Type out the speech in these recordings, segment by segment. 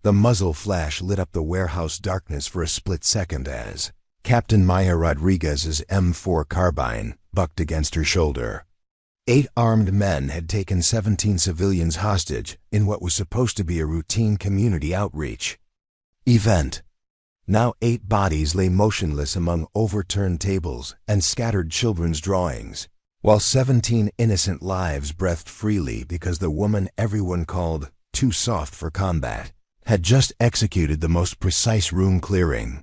The muzzle flash lit up the warehouse darkness for a split second as Captain Maya Rodriguez's M4 carbine bucked against her shoulder. 8 armed men had taken 17 civilians hostage in what was supposed to be a routine community outreach event. Now 8 bodies lay motionless among overturned tables and scattered children's drawings, while 17 innocent lives breathed freely because the woman everyone called too soft for combat had just executed the most precise room clearing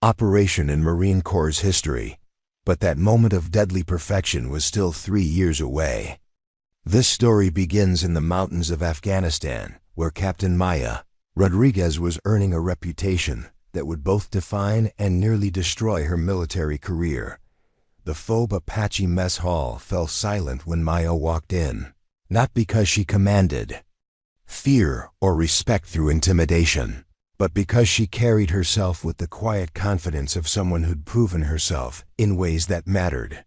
operation in Marine Corps' history. But that moment of deadly perfection was still 3 years away. This story begins in the mountains of Afghanistan, where Captain Maya Rodriguez was earning a reputation that would both define and nearly destroy her military career. The Phobe Apache mess hall fell silent when Maya walked in, not because she commanded fear or respect through intimidation, but because she carried herself with the quiet confidence of someone who'd proven herself in ways that mattered.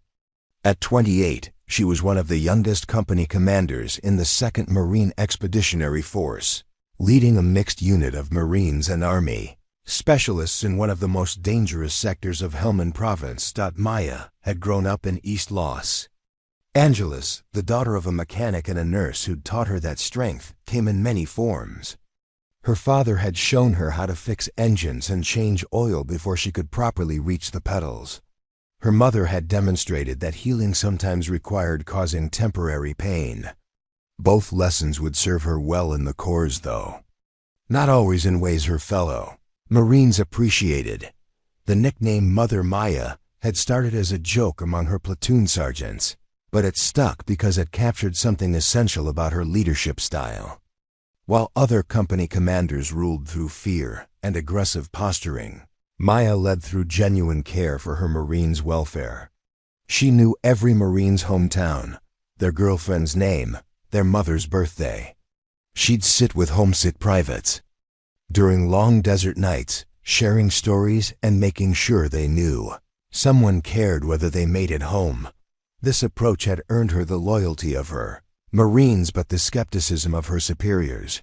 At 28, she was one of the youngest company commanders in the 2nd Marine Expeditionary Force, leading a mixed unit of Marines and Army Specialists in one of the most dangerous sectors of Helmand Province. Maya had grown up in East Los Angeles, the daughter of a mechanic and a nurse who'd taught her that strength came in many forms. Her father had shown her how to fix engines and change oil before she could properly reach the pedals. Her mother had demonstrated that healing sometimes required causing temporary pain. Both lessons would serve her well in the Corps, though. Not always in ways her fellow Marines appreciated. The nickname Mother Maya had started as a joke among her platoon sergeants, but it stuck because it captured something essential about her leadership style. While other company commanders ruled through fear and aggressive posturing, Maya led through genuine care for her Marines' welfare. She knew every Marine's hometown, their girlfriend's name, their mother's birthday. She'd sit with homesick privates during long desert nights, sharing stories and making sure they knew someone cared whether they made it home. This approach had earned her the loyalty of her Marines but the skepticism of her superiors.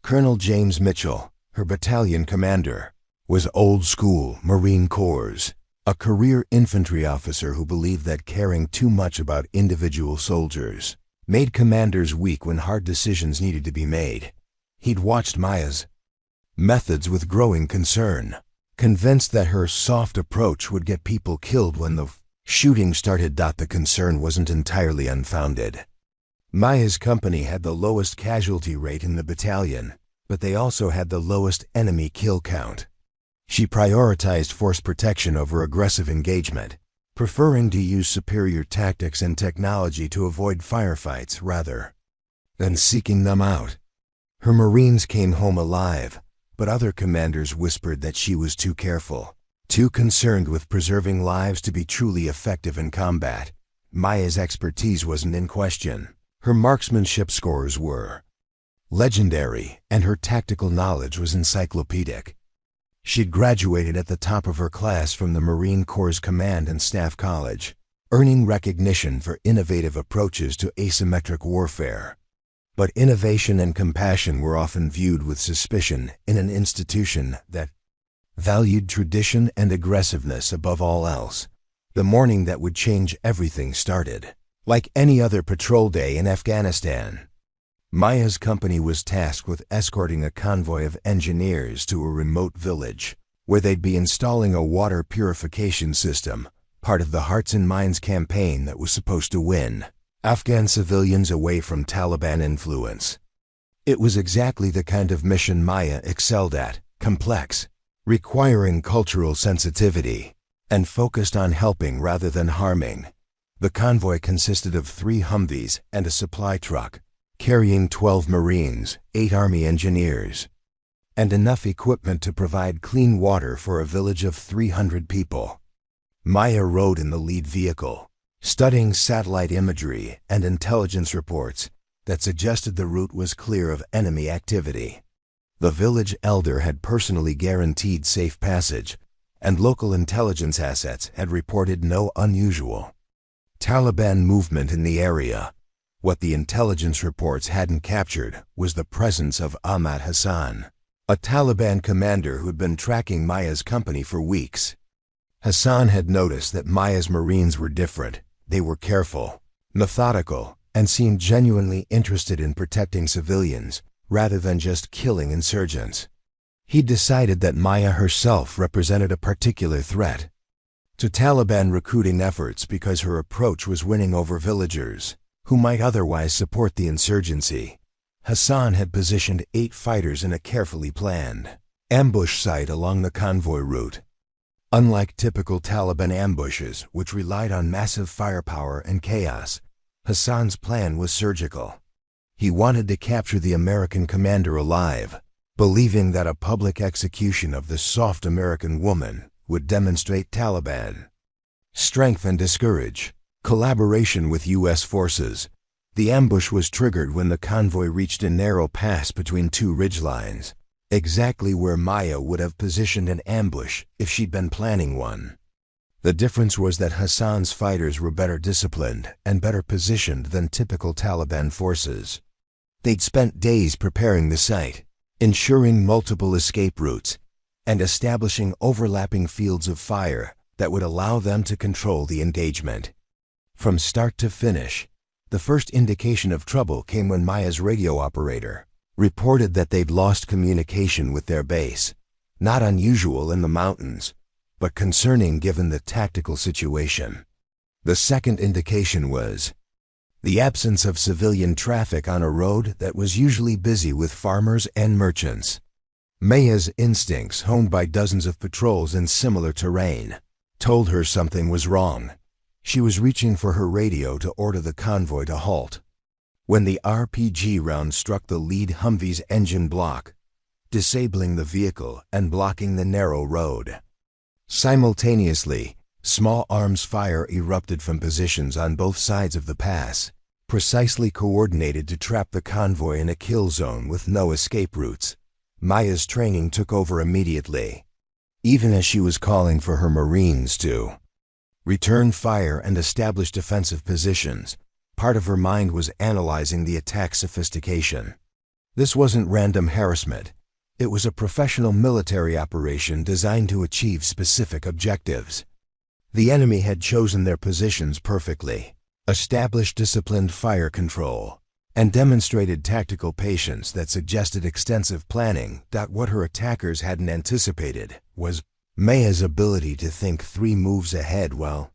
Colonel James Mitchell, her battalion commander, was old school Marine Corps, a career infantry officer who believed that caring too much about individual soldiers made commanders weak when hard decisions needed to be made. He'd watched Maya's methods with growing concern, convinced that her soft approach would get people killed when the shooting started. The concern wasn't entirely unfounded. Maya's company had the lowest casualty rate in the battalion, but they also had the lowest enemy kill count. She prioritized force protection over aggressive engagement, preferring to use superior tactics and technology to avoid firefights rather than seeking them out. Her Marines came home alive, but other commanders whispered that she was too careful, too concerned with preserving lives to be truly effective in combat. Maya's expertise wasn't in question. Her marksmanship scores were legendary, and her tactical knowledge was encyclopedic. She'd graduated at the top of her class from the Marine Corps Command and Staff College, earning recognition for innovative approaches to asymmetric warfare. But innovation and compassion were often viewed with suspicion in an institution that valued tradition and aggressiveness above all else. The morning that would change everything started. Like any other patrol day in Afghanistan, Maya's company was tasked with escorting a convoy of engineers to a remote village, where they'd be installing a water purification system, part of the Hearts and Minds campaign that was supposed to win Afghan civilians away from Taliban influence. It was exactly the kind of mission Maya excelled at, complex, requiring cultural sensitivity, and focused on helping rather than harming. The convoy consisted of 3 Humvees and a supply truck, carrying 12 Marines, 8 Army engineers, and enough equipment to provide clean water for a village of 300 people. Maya rode in the lead vehicle, studying satellite imagery and intelligence reports that suggested the route was clear of enemy activity. The village elder had personally guaranteed safe passage, and local intelligence assets had reported no unusual Taliban movement in the area. What the intelligence reports hadn't captured was the presence of Ahmad Hassan, a Taliban commander who'd been tracking Maya's company for weeks. Hassan had noticed that Maya's Marines were different. They were careful, methodical, and seemed genuinely interested in protecting civilians rather than just killing insurgents. He decided that Maya herself represented a particular threat to Taliban recruiting efforts because her approach was winning over villagers who might otherwise support the insurgency. Hassan had positioned 8 fighters in a carefully planned ambush site along the convoy route. Unlike typical Taliban ambushes, which relied on massive firepower and chaos, Hassan's plan was surgical. He wanted to capture the American commander alive, believing that a public execution of the soft American woman would demonstrate Taliban strength and discourage collaboration with U.S. forces. The ambush was triggered when the convoy reached a narrow pass between 2 ridgelines, exactly where Maya would have positioned an ambush if she'd been planning one. The difference was that Hassan's fighters were better disciplined and better positioned than typical Taliban forces. They'd spent days preparing the site, ensuring multiple escape routes, and establishing overlapping fields of fire that would allow them to control the engagement. From start to finish, the first indication of trouble came when Maya's radio operator reported that they'd lost communication with their base. Not unusual in the mountains, but concerning given the tactical situation. The second indication was the absence of civilian traffic on a road that was usually busy with farmers and merchants. Maya's instincts, honed by dozens of patrols in similar terrain, told her something was wrong. She was reaching for her radio to order the convoy to halt, when the RPG round struck the lead Humvee's engine block, disabling the vehicle and blocking the narrow road. Simultaneously, small arms fire erupted from positions on both sides of the pass, precisely coordinated to trap the convoy in a kill zone with no escape routes. Maya's training took over immediately, even as she was calling for her Marines to return fire and establish defensive positions. Part of her mind was analyzing the attack's sophistication. This wasn't random harassment. It was a professional military operation designed to achieve specific objectives. The enemy had chosen their positions perfectly, established disciplined fire control, and demonstrated tactical patience that suggested extensive planning. What her attackers hadn't anticipated was Maya's ability to think 3 moves ahead while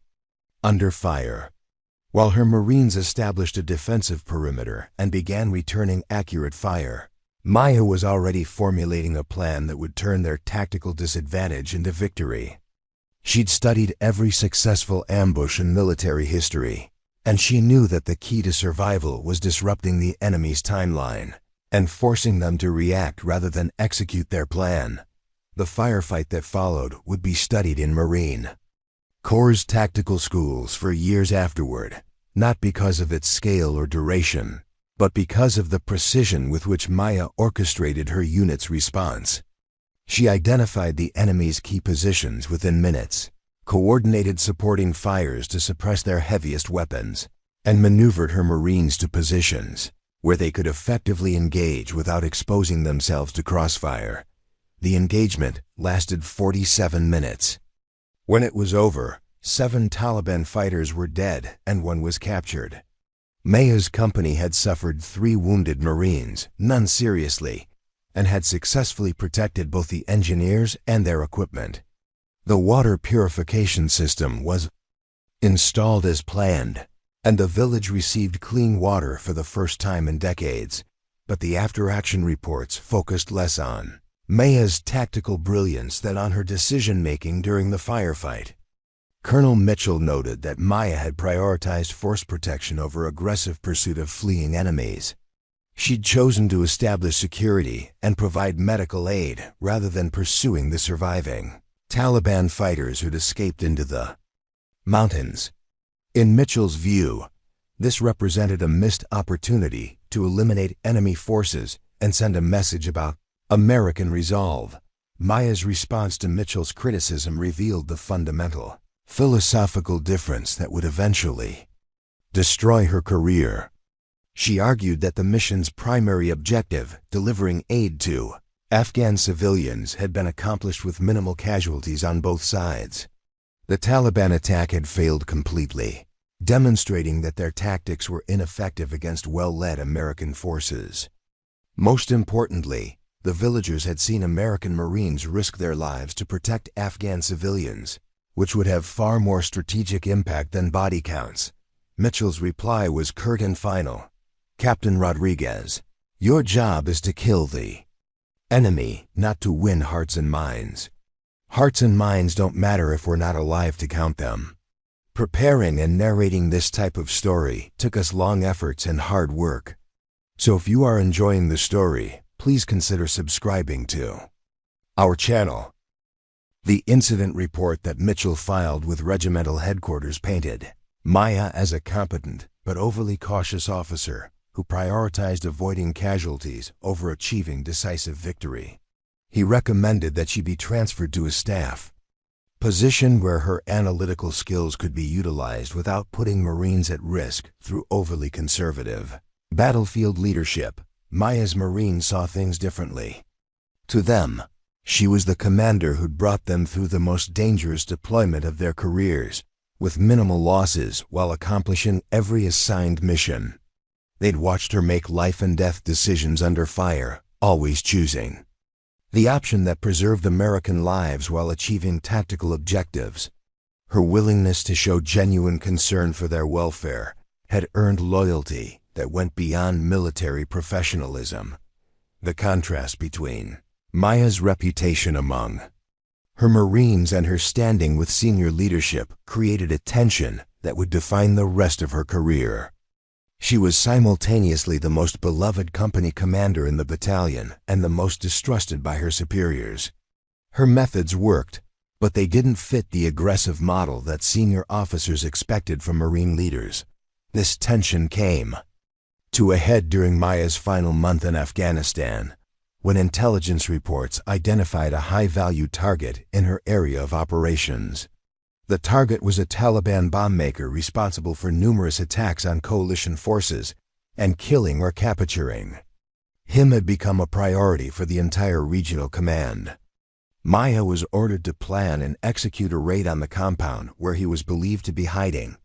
under fire. While her Marines established a defensive perimeter and began returning accurate fire, Maya was already formulating a plan that would turn their tactical disadvantage into victory. She'd studied every successful ambush in military history, and she knew that the key to survival was disrupting the enemy's timeline and forcing them to react rather than execute their plan. The firefight that followed would be studied in Marine Corps' tactical schools for years afterward, not because of its scale or duration, but because of the precision with which Maya orchestrated her unit's response. She identified the enemy's key positions within minutes, coordinated supporting fires to suppress their heaviest weapons, and maneuvered her Marines to positions where they could effectively engage without exposing themselves to crossfire. The engagement lasted 47 minutes. When it was over, 7 Taliban fighters were dead and 1 was captured. Maya's company had suffered 3 wounded Marines, none seriously, and had successfully protected both the engineers and their equipment. The water purification system was installed as planned, and the village received clean water for the first time in decades. But the after-action reports focused less on Maya's tactical brilliance than on her decision-making during the firefight. Colonel Mitchell noted that Maya had prioritized force protection over aggressive pursuit of fleeing enemies. She'd chosen to establish security and provide medical aid rather than pursuing the surviving Taliban fighters who'd escaped into the mountains. In Mitchell's view, this represented a missed opportunity to eliminate enemy forces and send a message about American resolve. Maya's response to Mitchell's criticism revealed the fundamental philosophical difference that would eventually destroy her career. She argued that the mission's primary objective, delivering aid to Afghan civilians had been accomplished with minimal casualties on both sides. The Taliban attack had failed completely, demonstrating that their tactics were ineffective against well-led American forces. Most importantly, the villagers had seen American Marines risk their lives to protect Afghan civilians, which would have far more strategic impact than body counts. Mitchell's reply was curt and final. "Captain Rodriguez, your job is to kill the enemy, not to win hearts and minds. Hearts and minds don't matter if we're not alive to count them." Preparing and narrating this type of story took us long efforts and hard work. So if you are enjoying the story, please consider subscribing to our channel. The incident report that Mitchell filed with regimental headquarters painted Maya as a competent but overly cautious officer who prioritized avoiding casualties over achieving decisive victory. He recommended that she be transferred to a staff position where her analytical skills could be utilized without putting Marines at risk through overly conservative battlefield leadership. Maya's Marines saw things differently. To them, she was the commander who'd brought them through the most dangerous deployment of their careers, with minimal losses while accomplishing every assigned mission. They'd watched her make life and death decisions under fire, always choosing the option that preserved American lives while achieving tactical objectives. Her willingness to show genuine concern for their welfare had earned loyalty that went beyond military professionalism. The contrast between Maya's reputation among her Marines and her standing with senior leadership created a tension that would define the rest of her career. She was simultaneously the most beloved company commander in the battalion and the most distrusted by her superiors. Her methods worked, but they didn't fit the aggressive model that senior officers expected from Marine leaders. This tension came to a head during Maya's final month in Afghanistan, when intelligence reports identified a high-value target in her area of operations. The target was a Taliban bomb maker responsible for numerous attacks on coalition forces and killing or capturing him had become a priority for the entire regional command. Maya was ordered to plan and execute a raid on the compound where he was believed to be hiding.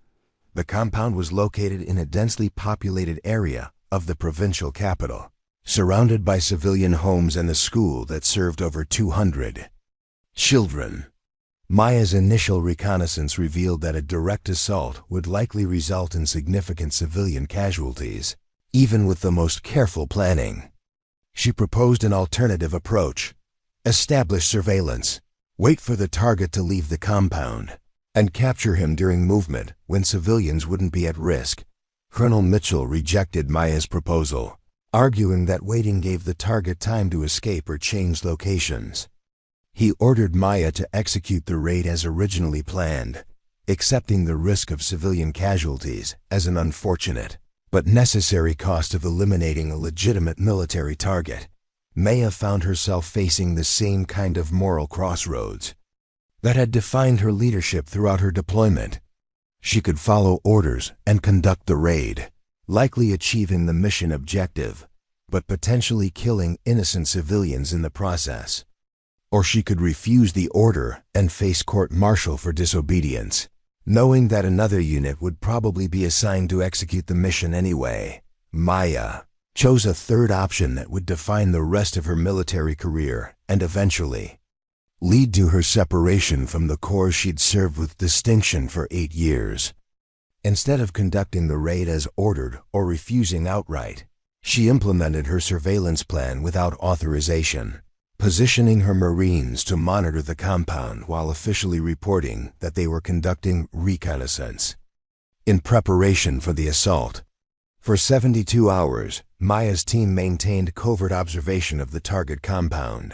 The compound was located in a densely populated area of the provincial capital, surrounded by civilian homes and a school that served over 200 children. Maya's initial reconnaissance revealed that a direct assault would likely result in significant civilian casualties, even with the most careful planning. She proposed an alternative approach: establish surveillance, wait for the target to leave the compound, and capture him during movement when civilians wouldn't be at risk. Colonel Mitchell rejected Maya's proposal, arguing that waiting gave the target time to escape or change locations. He ordered Maya to execute the raid as originally planned, accepting the risk of civilian casualties as an unfortunate but necessary cost of eliminating a legitimate military target. Maya found herself facing the same kind of moral crossroads that had defined her leadership throughout her deployment. She could follow orders and conduct the raid, likely achieving the mission objective, but potentially killing innocent civilians in the process. Or she could refuse the order and face court-martial for disobedience, knowing that another unit would probably be assigned to execute the mission anyway. Maya chose a third option that would define the rest of her military career and eventually lead to her separation from the corps she'd served with distinction for 8 years. Instead of conducting the raid as ordered or refusing outright, she implemented her surveillance plan without authorization, positioning her Marines to monitor the compound while officially reporting that they were conducting reconnaissance in preparation for the assault. For 72 hours, Maya's team maintained covert observation of the target compound.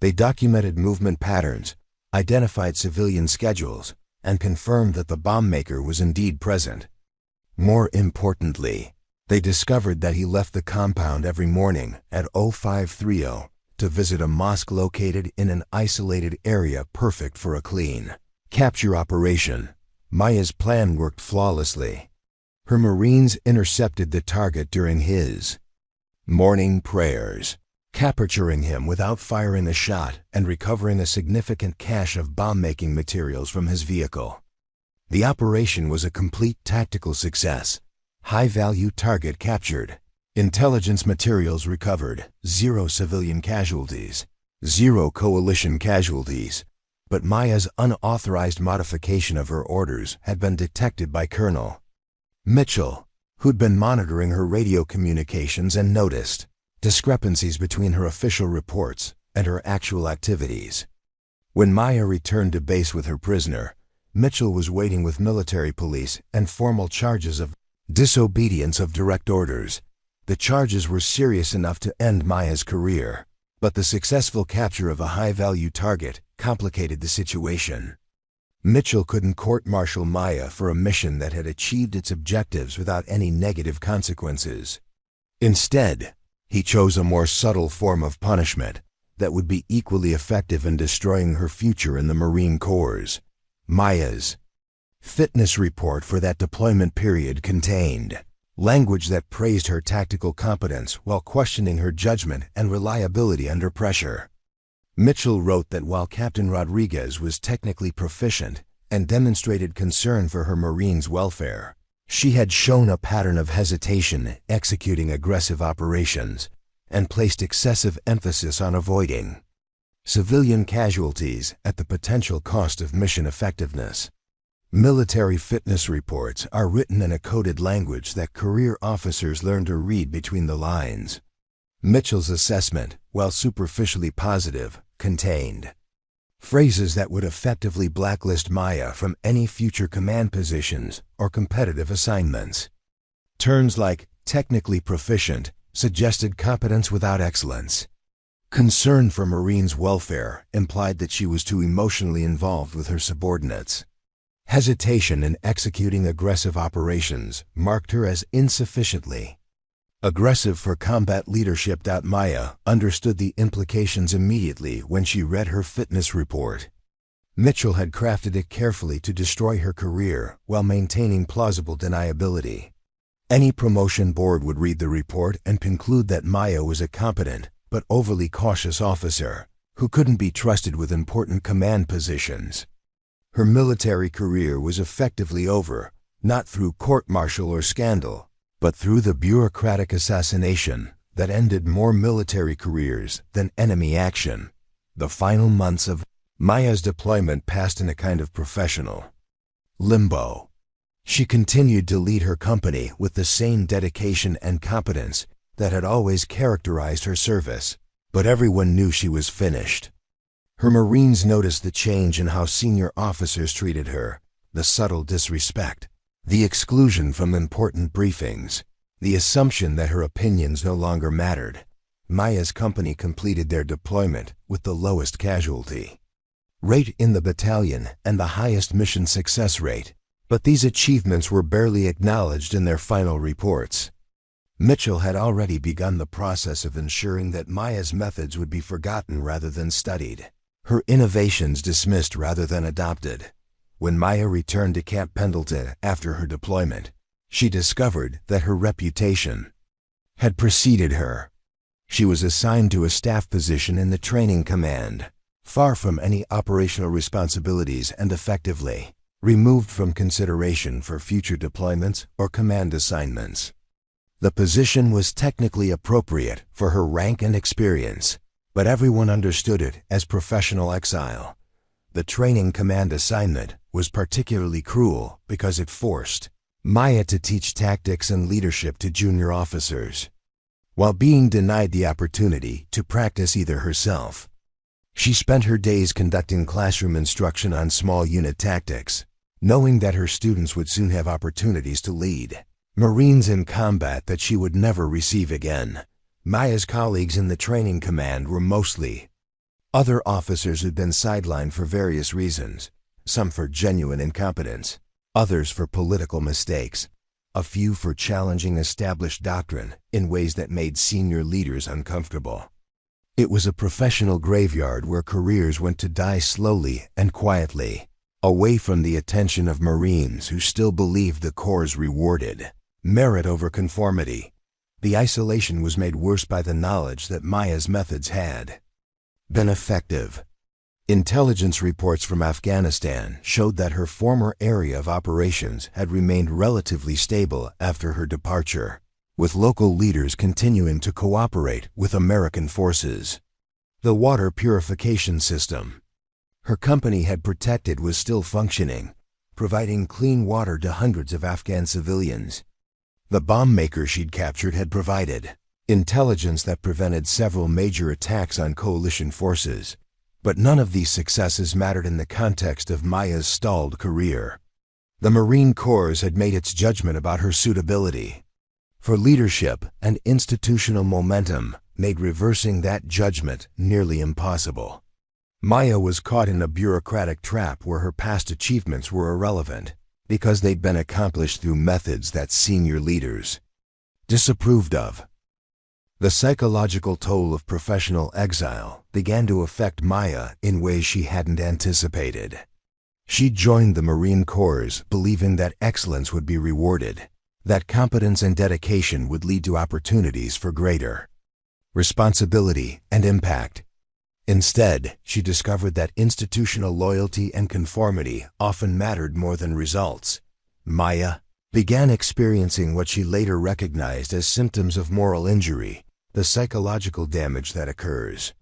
They documented movement patterns, identified civilian schedules, and confirmed that the bomb maker was indeed present. More importantly, they discovered that he left the compound every morning at 0530 to visit a mosque located in an isolated area perfect for a clean capture operation. Maya's plan worked flawlessly. Her Marines intercepted the target during his morning prayers, capturing him without firing a shot and recovering a significant cache of bomb-making materials from his vehicle. The operation was a complete tactical success. High-value target captured. Intelligence materials recovered. 0 civilian casualties. 0 coalition casualties. But Maya's unauthorized modification of her orders had been detected by Colonel Mitchell, who'd been monitoring her radio communications and noticed discrepancies between her official reports and her actual activities. When Maya returned to base with her prisoner, Mitchell was waiting with military police and formal charges of disobedience of direct orders. The charges were serious enough to end Maya's career, but the successful capture of a high-value target complicated the situation. Mitchell couldn't court-martial Maya for a mission that had achieved its objectives without any negative consequences. Instead, he chose a more subtle form of punishment that would be equally effective in destroying her future in the Marine Corps. Maya's fitness report for that deployment period contained language that praised her tactical competence while questioning her judgment and reliability under pressure. Mitchell wrote that while Captain Rodriguez was technically proficient and demonstrated concern for her Marines' welfare, she had shown a pattern of hesitation executing aggressive operations and placed excessive emphasis on avoiding civilian casualties at the potential cost of mission effectiveness. Military fitness reports are written in a coded language that career officers learn to read between the lines. Mitchell's assessment, while superficially positive, contained phrases that would effectively blacklist Maya from any future command positions or competitive assignments. Terms like technically proficient suggested competence without excellence. Concern for Marines' welfare implied that she was too emotionally involved with her subordinates. Hesitation in executing aggressive operations marked her as insufficiently aggressive for combat leadership. Maya understood the implications immediately when she read her fitness report. Mitchell had crafted it carefully to destroy her career while maintaining plausible deniability. Any promotion board would read the report and conclude that Maya was a competent but overly cautious officer who couldn't be trusted with important command positions. Her military career was effectively over, not through court-martial or scandal, but through the bureaucratic assassination that ended more military careers than enemy action. The final months of Maya's deployment passed in a kind of professional limbo. She continued to lead her company with the same dedication and competence that had always characterized her service, but everyone knew she was finished. Her Marines noticed the change in how senior officers treated her, the subtle disrespect, the exclusion from important briefings, the assumption that her opinions no longer mattered. Maya's company completed their deployment with the lowest casualty rate in the battalion and the highest mission success rate, but these achievements were barely acknowledged in their final reports. Mitchell had already begun the process of ensuring that Maya's methods would be forgotten rather than studied, her innovations dismissed rather than adopted. When Maya returned to Camp Pendleton after her deployment, she discovered that her reputation had preceded her. She was assigned to a staff position in the training command, far from any operational responsibilities and effectively removed from consideration for future deployments or command assignments. The position was technically appropriate for her rank and experience, but everyone understood it as professional exile. The training command assignment was particularly cruel because it forced Maya to teach tactics and leadership to junior officers, while being denied the opportunity to practice either herself. She spent her days conducting classroom instruction on small unit tactics, knowing that her students would soon have opportunities to lead Marines in combat that she would never receive again. Maya's colleagues in the training command were mostly other officers who'd been sidelined for various reasons, some for genuine incompetence, others for political mistakes, a few for challenging established doctrine in ways that made senior leaders uncomfortable. It was a professional graveyard where careers went to die slowly and quietly, away from the attention of Marines who still believed the Corps rewarded merit over conformity. The isolation was made worse by the knowledge that Maya's methods had been effective. Intelligence reports from Afghanistan showed that her former area of operations had remained relatively stable after her departure, with local leaders continuing to cooperate with American forces. The water purification system her company had protected was still functioning, providing clean water to hundreds of Afghan civilians. The bomb maker she'd captured had provided intelligence that prevented several major attacks on coalition forces. But none of these successes mattered in the context of Maya's stalled career. The Marine Corps had made its judgment about her suitability for leadership, and institutional momentum made reversing that judgment nearly impossible. Maya was caught in a bureaucratic trap where her past achievements were irrelevant because they'd been accomplished through methods that senior leaders disapproved of. The psychological toll of professional exile began to affect Maya in ways she hadn't anticipated. She joined the Marine Corps believing that excellence would be rewarded, that competence and dedication would lead to opportunities for greater responsibility and impact. Instead, she discovered that institutional loyalty and conformity often mattered more than results. Maya began experiencing what she later recognized as symptoms of moral injury, the psychological damage that occurs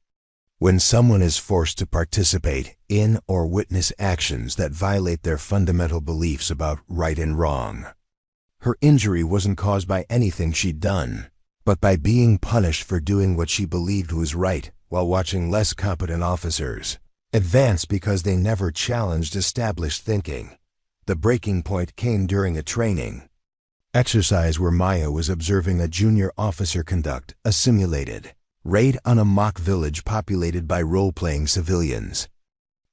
when someone is forced to participate in or witness actions that violate their fundamental beliefs about right and wrong. Her injury wasn't caused by anything she'd done, but by being punished for doing what she believed was right while watching less competent officers advance because they never challenged established thinking. The breaking point came during a training exercise where Maya was observing a junior officer conduct a simulated raid on a mock village populated by role-playing civilians.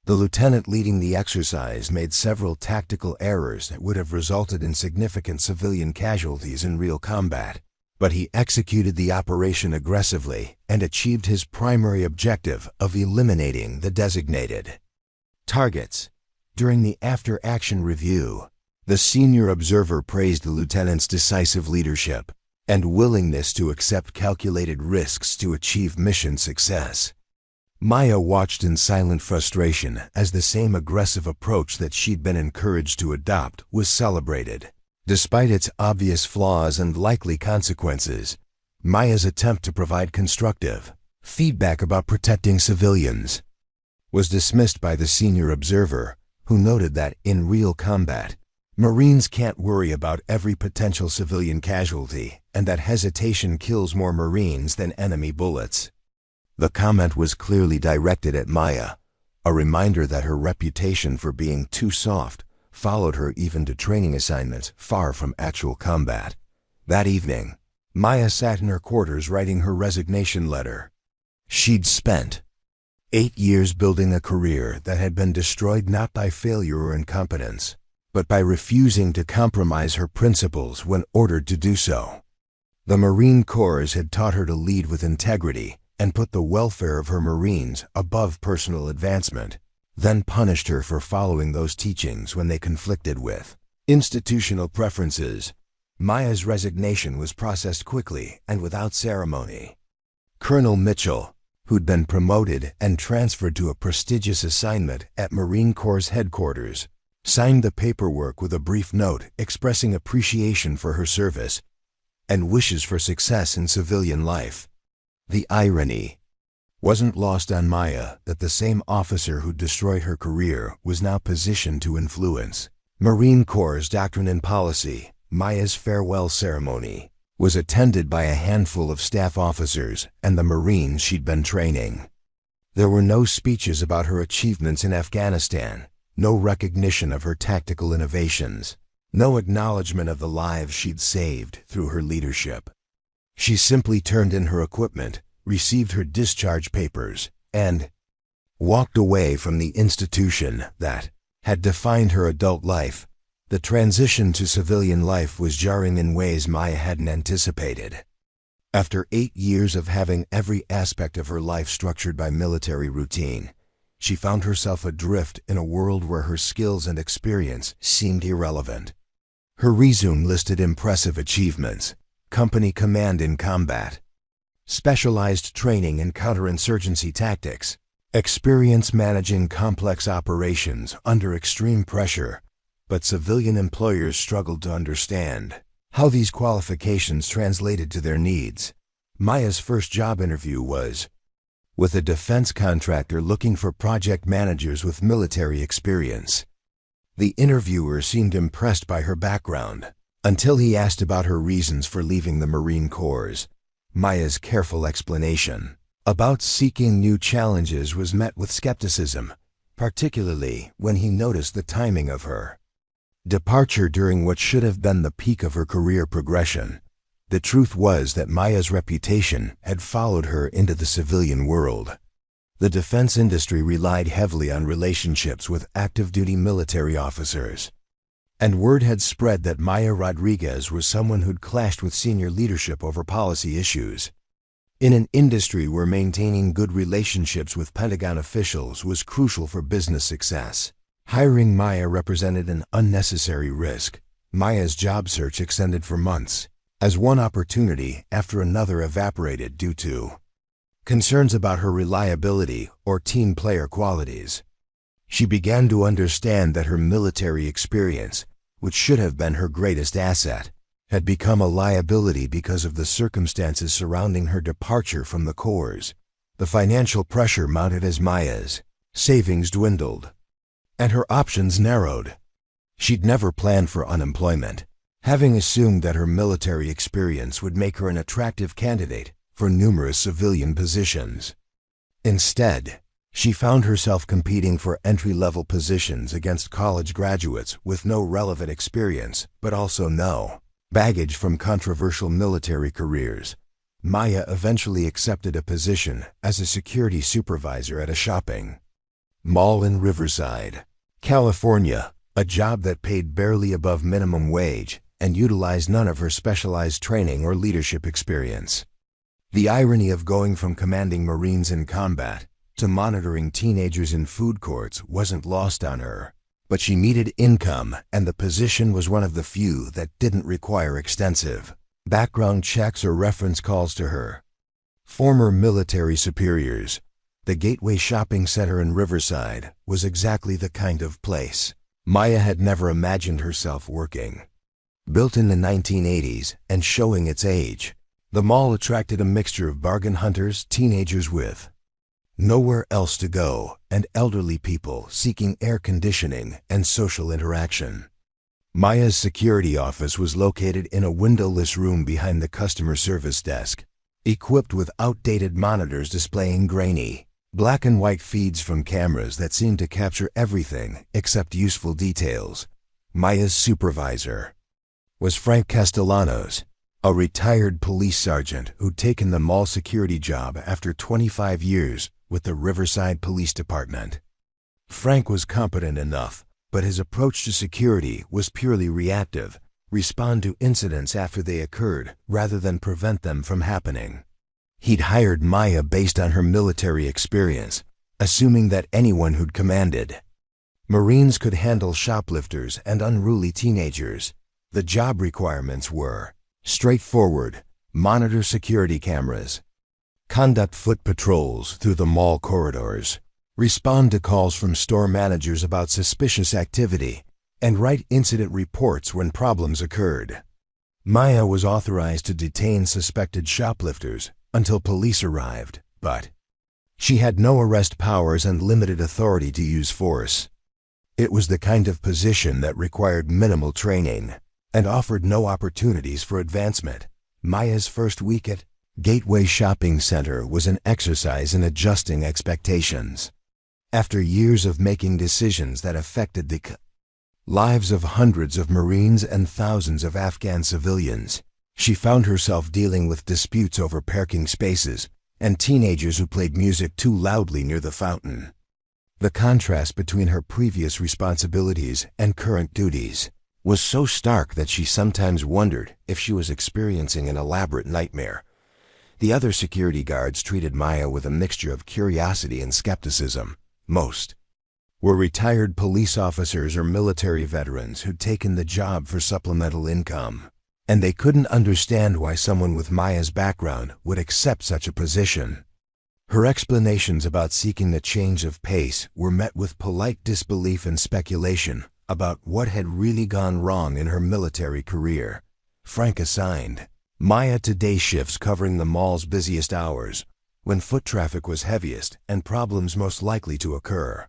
The lieutenant leading the exercise made several tactical errors that would have resulted in significant civilian casualties in real combat, but he executed the operation aggressively and achieved his primary objective of eliminating the designated targets. During the after-action review, the senior observer praised the lieutenant's decisive leadership and willingness to accept calculated risks to achieve mission success. Maya watched in silent frustration as the same aggressive approach that she'd been encouraged to adopt was celebrated. Despite its obvious flaws and likely consequences, Maya's attempt to provide constructive feedback about protecting civilians was dismissed by the senior observer, who noted that in real combat, Marines can't worry about every potential civilian casualty and that hesitation kills more Marines than enemy bullets. The comment was clearly directed at Maya, a reminder that her reputation for being too soft followed her even to training assignments far from actual combat. That evening, Maya sat in her quarters writing her resignation letter. She'd spent 8 years building a career that had been destroyed not by failure or incompetence, but by refusing to compromise her principles when ordered to do so. The Marine Corps had taught her to lead with integrity and put the welfare of her Marines above personal advancement, then punished her for following those teachings when they conflicted with institutional preferences. Maya's resignation was processed quickly and without ceremony. Colonel Mitchell, who'd been promoted and transferred to a prestigious assignment at Marine Corps headquarters, signed the paperwork with a brief note expressing appreciation for her service and wishes for success in civilian life. The irony wasn't lost on Maya that the same officer who destroyed her career was now positioned to influence Marine Corps' doctrine and policy. Maya's farewell ceremony was attended by a handful of staff officers and the Marines she'd been training. There were no speeches about her achievements in Afghanistan, no recognition of her tactical innovations, no acknowledgement of the lives she'd saved through her leadership. She simply turned in her equipment, received her discharge papers, and walked away from the institution that had defined her adult life. The transition to civilian life was jarring in ways Maya hadn't anticipated. After 8 years of having every aspect of her life structured by military routine, she found herself adrift in a world where her skills and experience seemed irrelevant. Her resume listed impressive achievements, company command in combat, specialized training in counterinsurgency tactics, experience managing complex operations under extreme pressure. But civilian employers struggled to understand how these qualifications translated to their needs. Maya's first job interview was with a defense contractor looking for project managers with military experience. The interviewer seemed impressed by her background until he asked about her reasons for leaving the Marine Corps. Maya's careful explanation about seeking new challenges was met with skepticism, particularly when he noticed the timing of her departure during what should have been the peak of her career progression. The truth was that Maya's reputation had followed her into the civilian world. The defense industry relied heavily on relationships with active-duty military officers, and word had spread that Maya Rodriguez was someone who'd clashed with senior leadership over policy issues. In an industry where maintaining good relationships with Pentagon officials was crucial for business success, hiring Maya represented an unnecessary risk. Maya's job search extended for months, as one opportunity after another evaporated due to concerns about her reliability or team player qualities. She began to understand that her military experience, which should have been her greatest asset, had become a liability because of the circumstances surrounding her departure from the Corps. The financial pressure mounted as Maya's savings dwindled, and her options narrowed. She'd never planned for unemployment, having assumed that her military experience would make her an attractive candidate for numerous civilian positions. Instead, she found herself competing for entry-level positions against college graduates with no relevant experience, but also no baggage from controversial military careers. Maya eventually accepted a position as a security supervisor at a shopping mall in Riverside, California, a job that paid barely above minimum wage and utilized none of her specialized training or leadership experience. The irony of going from commanding Marines in combat to monitoring teenagers in food courts wasn't lost on her. But she needed income, and the position was one of the few that didn't require extensive background checks or reference calls to her former military superiors. The Gateway Shopping Center in Riverside was exactly the kind of place Maya had never imagined herself working. Built in the 1980s and showing its age, the mall attracted a mixture of bargain hunters, teenagers with nowhere else to go, and elderly people seeking air conditioning and social interaction. Maya's security office was located in a windowless room behind the customer service desk, equipped with outdated monitors displaying grainy, black and white feeds from cameras that seemed to capture everything except useful details. Maya's supervisor was Frank Castellanos, a retired police sergeant who'd taken the mall security job after 25 years with the Riverside Police Department. Frank was competent enough, but his approach to security was purely reactive, respond to incidents after they occurred rather than prevent them from happening. He'd hired Maya based on her military experience, assuming that anyone who'd commanded Marines could handle shoplifters and unruly teenagers. The job requirements were straightforward: monitor security cameras, conduct foot patrols through the mall corridors, respond to calls from store managers about suspicious activity, and write incident reports when problems occurred. Maya was authorized to detain suspected shoplifters until police arrived, but she had no arrest powers and limited authority to use force. It was the kind of position that required minimal training and offered no opportunities for advancement. Maya's first week at Gateway Shopping Center was an exercise in adjusting expectations. After years of making decisions that affected the lives of hundreds of Marines and thousands of Afghan civilians, she found herself dealing with disputes over parking spaces and teenagers who played music too loudly near the fountain. The contrast between her previous responsibilities and current duties was so stark that she sometimes wondered if she was experiencing an elaborate nightmare. The other security guards treated Maya with a mixture of curiosity and skepticism. Most were retired police officers or military veterans who'd taken the job for supplemental income. and they couldn't understand why someone with Maya's background would accept such a position. Her explanations about seeking the change of pace were met with polite disbelief and speculation about what had really gone wrong in her military career. Frank assigned Maya to day shifts covering the mall's busiest hours, when foot traffic was heaviest and problems most likely to occur.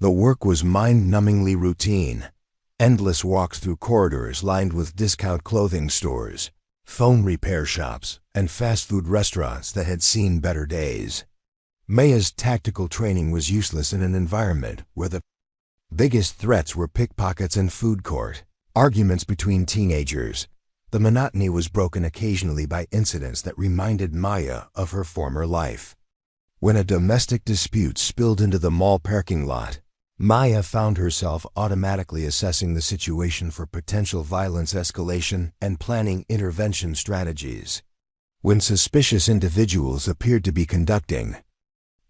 The work was mind-numbingly routine. Endless walks through corridors lined with discount clothing stores, phone repair shops, and fast food restaurants that had seen better days. Maya's tactical training was useless in an environment where the biggest threats were pickpockets and food court arguments between teenagers. The monotony was broken occasionally by incidents that reminded Maya of her former life. When a domestic dispute spilled into the mall parking lot, Maya found herself automatically assessing the situation for potential violence escalation and planning intervention strategies. When suspicious individuals appeared to be conducting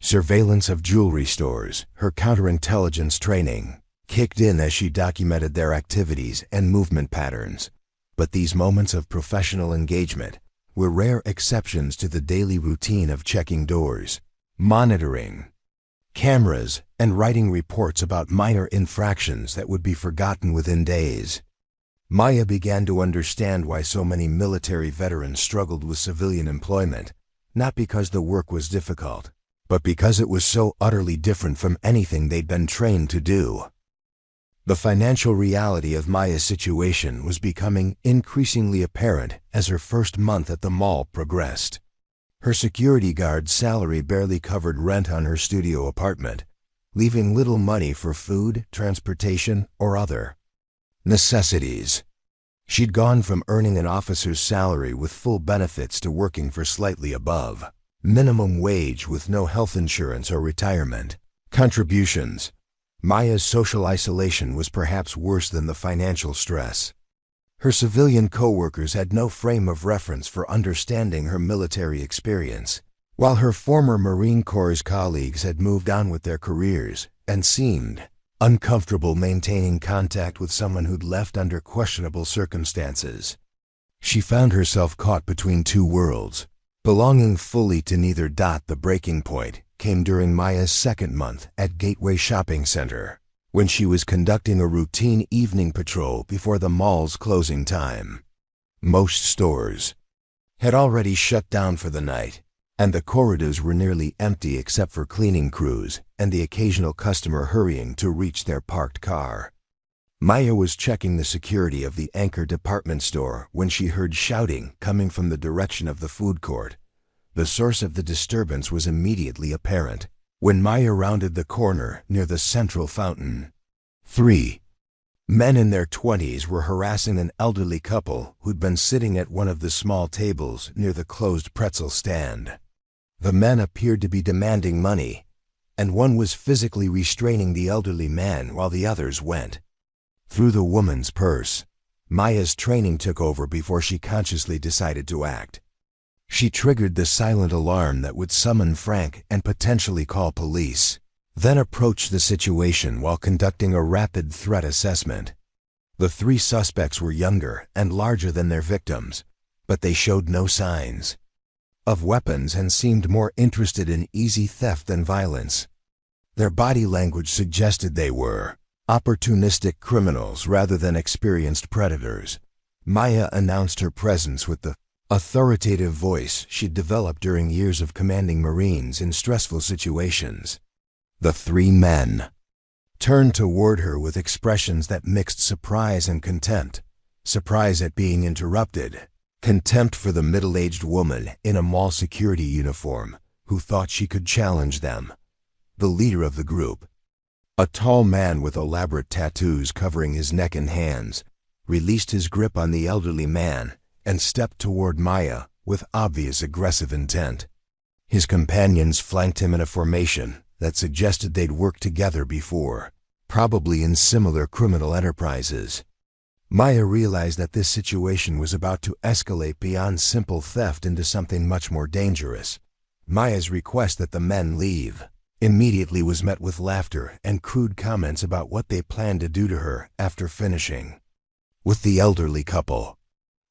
surveillance of jewelry stores, her counterintelligence training kicked in as she documented their activities and movement patterns. But these moments of professional engagement were rare exceptions to the daily routine of checking doors, monitoring cameras, and writing reports about minor infractions that would be forgotten within days. Maya began to understand why so many military veterans struggled with civilian employment, not because the work was difficult, but because it was so utterly different from anything they'd been trained to do. The financial reality of Maya's situation was becoming increasingly apparent as her first month at the mall progressed. Her security guard's salary barely covered rent on her studio apartment, leaving little money for food, transportation, or other necessities. She'd gone from earning an officer's salary with full benefits to working for slightly above minimum wage with no health insurance or retirement contributions. Maya's social isolation was perhaps worse than the financial stress. Her civilian co-workers had no frame of reference for understanding her military experience, while her former Marine Corps colleagues had moved on with their careers and seemed uncomfortable maintaining contact with someone who'd left under questionable circumstances. She found herself caught between two worlds. Belonging fully to neither. The breaking point came during Maya's second month at Gateway Shopping Center, when she was conducting a routine evening patrol before the mall's closing time. Most stores had already shut down for the night, and the corridors were nearly empty except for cleaning crews and the occasional customer hurrying to reach their parked car. Maya was checking the security of the Anchor department store when she heard shouting coming from the direction of the food court. The source of the disturbance was immediately apparent when Maya rounded the corner near the central fountain. 3 men in their 20s were harassing an elderly couple who'd been sitting at one of the small tables near the closed pretzel stand. The men appeared to be demanding money, and one was physically restraining the elderly man while the others went through the woman's purse. Maya's training took over before she consciously decided to act. She triggered the silent alarm that would summon Frank and potentially call police, then approached the situation while conducting a rapid threat assessment. The 3 suspects were younger and larger than their victims, but they showed no signs of weapons and seemed more interested in easy theft than violence. Their body language suggested they were opportunistic criminals rather than experienced predators. Maya announced her presence with the authoritative voice she'd developed during years of commanding Marines in stressful situations. The 3 men turned toward her with expressions that mixed surprise and contempt. Surprise at being interrupted, contempt for the middle-aged woman in a mall security uniform who thought she could challenge them. The leader of the group, a tall man with elaborate tattoos covering his neck and hands, released his grip on the elderly man and stepped toward Maya with obvious aggressive intent. His companions flanked him in a formation that suggested they'd worked together before, probably in similar criminal enterprises. Maya realized that this situation was about to escalate beyond simple theft into something much more dangerous. Maya's request that the men leave immediately was met with laughter and crude comments about what they planned to do to her after finishing with the elderly couple.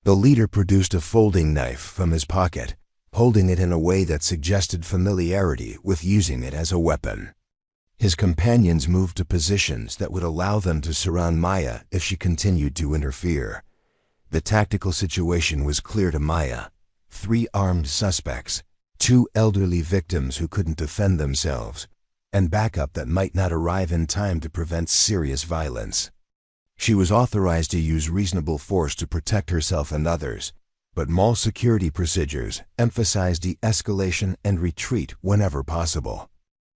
The leader produced a folding knife from his pocket, holding it in a way that suggested familiarity with using it as a weapon. His companions moved to positions that would allow them to surround Maya if she continued to interfere. The tactical situation was clear to Maya. 3 armed suspects, 2 elderly victims who couldn't defend themselves, and backup that might not arrive in time to prevent serious violence. She was authorized to use reasonable force to protect herself and others, but mall security procedures emphasized de-escalation and retreat whenever possible.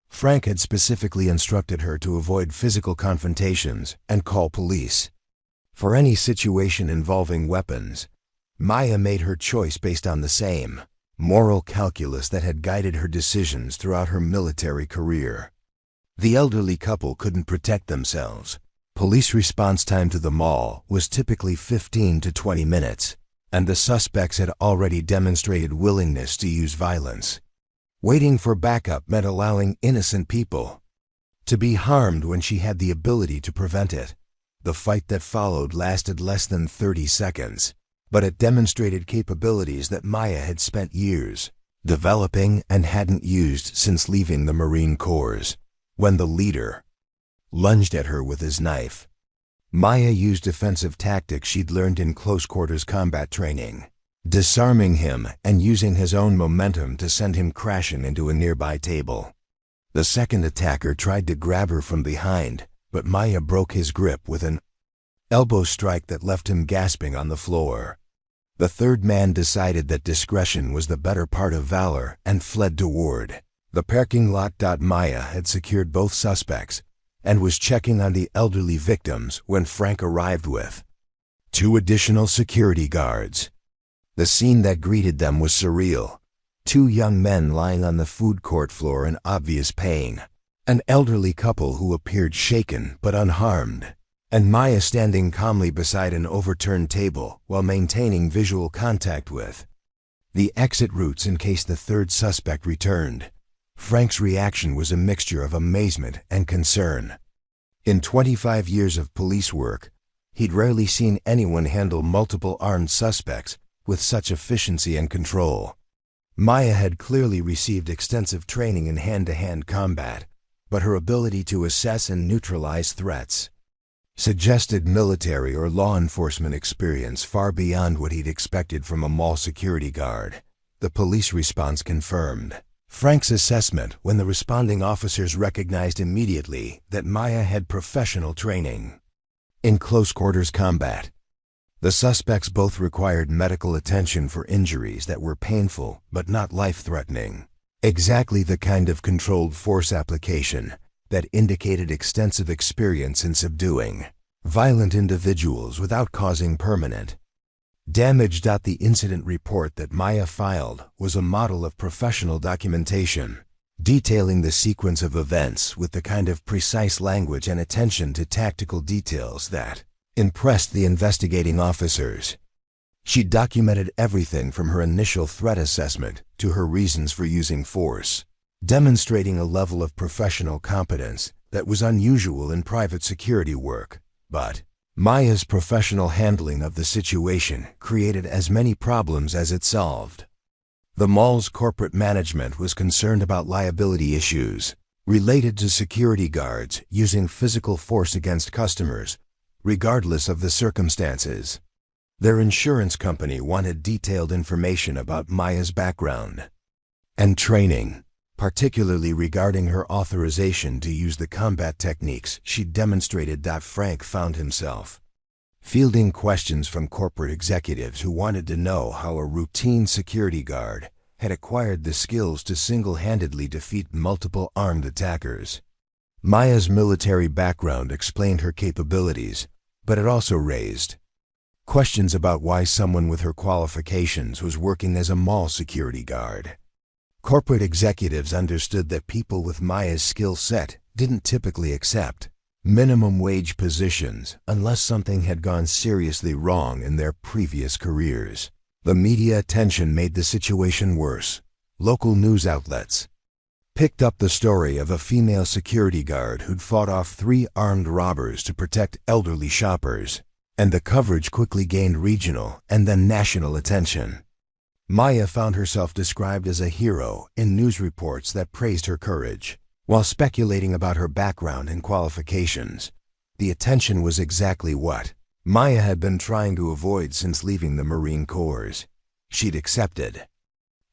Frank had specifically instructed her to avoid physical confrontations and call police. For any situation involving weapons, Maya made her choice based on the same moral calculus that had guided her decisions throughout her military career. The elderly couple couldn't protect themselves. Police response time to the mall was typically 15 to 20 minutes, and the suspects had already demonstrated willingness to use violence. Waiting for backup meant allowing innocent people to be harmed when she had the ability to prevent it. The fight that followed lasted less than 30 seconds, but it demonstrated capabilities that Maya had spent years developing and hadn't used since leaving the Marine Corps. When the leader lunged at her with his knife, Maya used defensive tactics she'd learned in close-quarters combat training, disarming him and using his own momentum to send him crashing into a nearby table. The second attacker tried to grab her from behind, but Maya broke his grip with an elbow strike that left him gasping on the floor. The third man decided that discretion was the better part of valor and fled toward the parking lot. Maya had secured both suspects and was checking on the elderly victims when Frank arrived with 2 additional security guards. The scene that greeted them was surreal. 2 young men lying on the food court floor in obvious pain, an elderly couple who appeared shaken but unharmed, and Maya standing calmly beside an overturned table while maintaining visual contact with the exit routes in case the third suspect returned. Frank's reaction was a mixture of amazement and concern. In 25 years of police work, he'd rarely seen anyone handle multiple armed suspects with such efficiency and control. Maya had clearly received extensive training in hand-to-hand combat, but her ability to assess and neutralize threats suggested military or law enforcement experience far beyond what he'd expected from a mall security guard. The police response confirmed Frank's assessment when the responding officers recognized immediately that Maya had professional training in close-quarters combat. The suspects both required medical attention for injuries that were painful but not life-threatening. Exactly the kind of controlled force application that indicated extensive experience in subduing violent individuals without causing permanent damage. The incident report that Maya filed was a model of professional documentation, detailing the sequence of events with the kind of precise language and attention to tactical details that impressed the investigating officers. She documented everything from her initial threat assessment to her reasons for using force, demonstrating a level of professional competence that was unusual in private security work. But Maya's professional handling of the situation created as many problems as it solved. The mall's corporate management was concerned about liability issues related to security guards using physical force against customers, regardless of the circumstances. Their insurance company wanted detailed information about Maya's background and training, particularly regarding her authorization to use the combat techniques she demonstrated. Frank found himself fielding questions from corporate executives who wanted to know how a routine security guard had acquired the skills to single-handedly defeat multiple armed attackers. Maya's military background explained her capabilities, but it also raised questions about why someone with her qualifications was working as a mall security guard. Corporate executives understood that people with Maya's skill set didn't typically accept minimum wage positions unless something had gone seriously wrong in their previous careers. The media attention made the situation worse. Local news outlets picked up the story of a female security guard who'd fought off 3 armed robbers to protect elderly shoppers, and the coverage quickly gained regional and then national attention. Maya found herself described as a hero in news reports that praised her courage. While speculating about her background and qualifications, the attention was exactly what Maya had been trying to avoid since leaving the Marine Corps. She'd accepted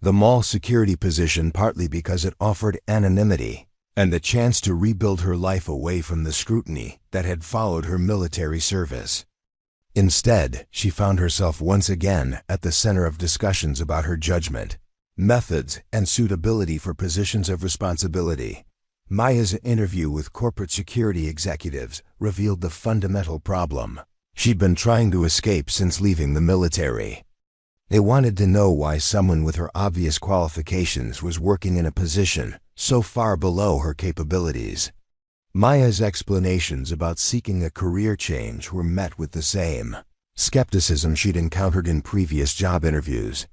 the mall security position partly because it offered anonymity and the chance to rebuild her life away from the scrutiny that had followed her military service. Instead, she found herself once again at the center of discussions about her judgment, methods, and suitability for positions of responsibility. Maya's interview with corporate security executives revealed the fundamental problem she'd been trying to escape since leaving the military. They wanted to know why someone with her obvious qualifications was working in a position so far below her capabilities. Maya's explanations about seeking a career change were met with the same skepticism she'd encountered in previous job interviews.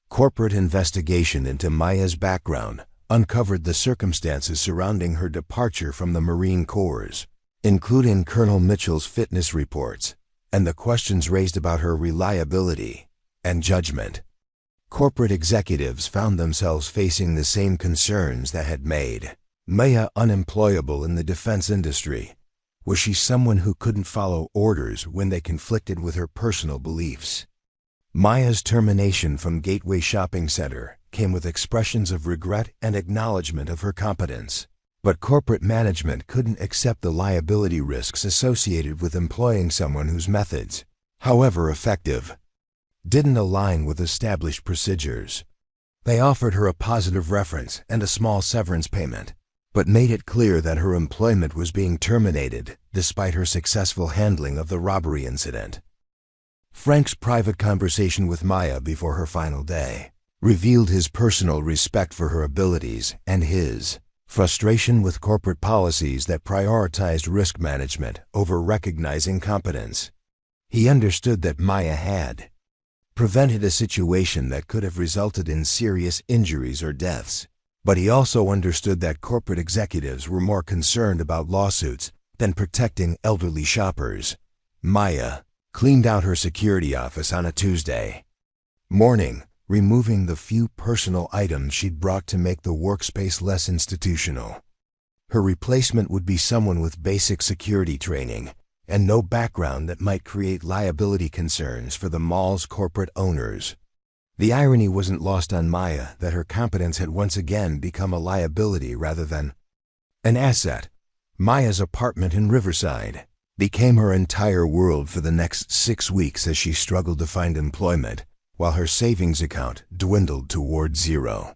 Corporate investigation into Maya's background uncovered the circumstances surrounding her departure from the Marine Corps, including Colonel Mitchell's fitness reports and the questions raised about her reliability and judgment. Corporate executives found themselves facing the same concerns that had made Maya unemployable in the defense industry. Was she someone who couldn't follow orders when they conflicted with her personal beliefs? Maya's termination from Gateway Shopping Center came with expressions of regret and acknowledgement of her competence. But corporate management couldn't accept the liability risks associated with employing someone whose methods, however effective, didn't align with established procedures. They offered her a positive reference and a small severance payment, but made it clear that her employment was being terminated despite her successful handling of the robbery incident. Frank's private conversation with Maya before her final day revealed his personal respect for her abilities and his frustration with corporate policies that prioritized risk management over recognizing competence. He understood that Maya had prevented a situation that could have resulted in serious injuries or deaths, but he also understood that corporate executives were more concerned about lawsuits than protecting elderly shoppers. Maya cleaned out her security office on a Tuesday morning, removing the few personal items she'd brought to make the workspace less institutional. Her replacement would be someone with basic security training and no background that might create liability concerns for the mall's corporate owners. The irony wasn't lost on Maya that her competence had once again become a liability rather than an asset. Maya's apartment in Riverside became her entire world for the next 6 weeks as she struggled to find employment, while her savings account dwindled toward zero.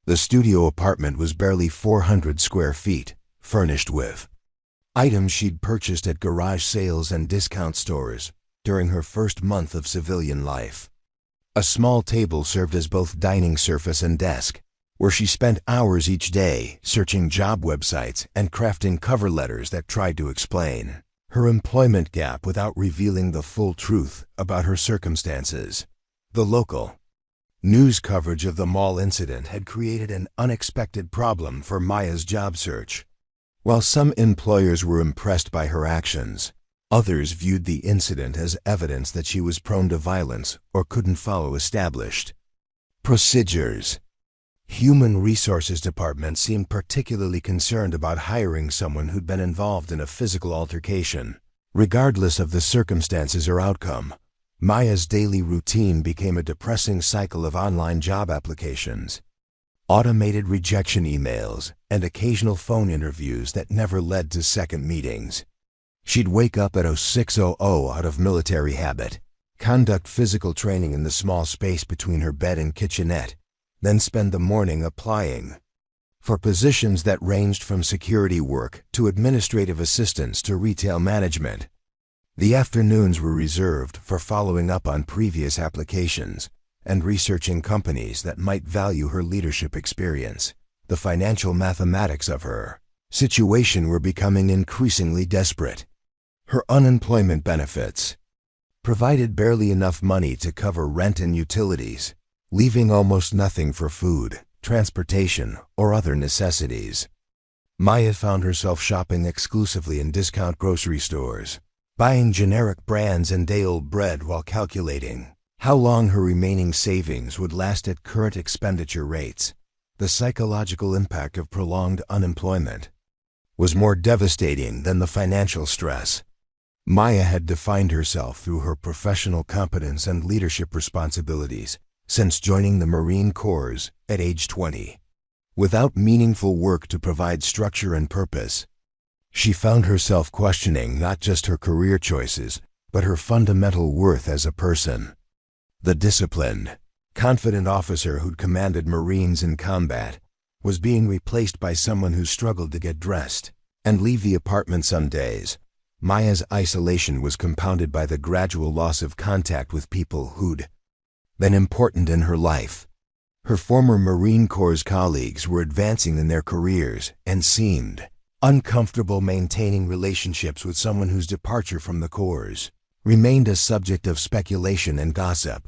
The studio apartment was barely 400 square feet, furnished with items she'd purchased at garage sales and discount stores during her first month of civilian life. A small table served as both dining surface and desk, where she spent hours each day searching job websites and crafting cover letters that tried to explain her employment gap without revealing the full truth about her circumstances. The local news coverage of the mall incident had created an unexpected problem for Maya's job search. While some employers were impressed by her actions, others viewed the incident as evidence that she was prone to violence or couldn't follow established procedures. Human Resources Department seemed particularly concerned about hiring someone who'd been involved in a physical altercation. Regardless of the circumstances or outcome, Maya's daily routine became a depressing cycle of online job applications, automated rejection emails, and occasional phone interviews that never led to second meetings. She'd wake up at 06:00 out of military habit, conduct physical training in the small space between her bed and kitchenette, then spend the morning applying for positions that ranged from security work to administrative assistance to retail management. The afternoons were reserved for following up on previous applications and researching companies that might value her leadership experience. The financial mathematics of her situation were becoming increasingly desperate. Her unemployment benefits provided barely enough money to cover rent and utilities, leaving almost nothing for food, transportation, or other necessities. Maya found herself shopping exclusively in discount grocery stores, buying generic brands and day-old bread while calculating how long her remaining savings would last at current expenditure rates. The psychological impact of prolonged unemployment was more devastating than the financial stress. Maya had defined herself through her professional competence and leadership responsibilities since joining the Marine Corps at age 20. Without meaningful work to provide structure and purpose, she found herself questioning not just her career choices, but her fundamental worth as a person. The disciplined, confident officer who'd commanded Marines in combat was being replaced by someone who struggled to get dressed and leave the apartment some days. Maya's isolation was compounded by the gradual loss of contact with people who'd been important in her life. Her former Marine Corps colleagues were advancing in their careers and seemed uncomfortable maintaining relationships with someone whose departure from the Corps remained a subject of speculation and gossip.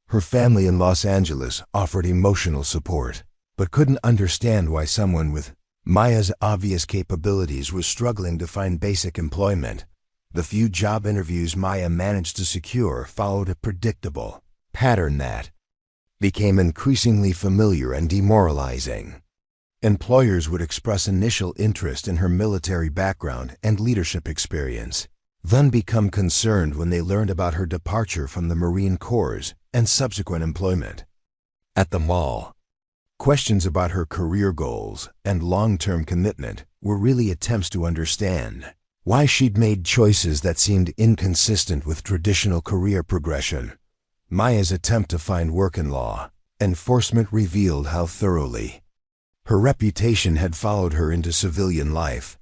Her family in Los Angeles offered emotional support, but couldn't understand why someone with Maya's obvious capabilities was struggling to find basic employment. The few job interviews Maya managed to secure followed a predictable pattern that became increasingly familiar and demoralizing. Employers would express initial interest in her military background and leadership experience, then become concerned when they learned about her departure from the Marine Corps and subsequent employment. At the mall, questions about her career goals and long-term commitment were really attempts to understand why she'd made choices that seemed inconsistent with traditional career progression. Maya's attempt to find work in law enforcement revealed how thoroughly her reputation had followed her into civilian life.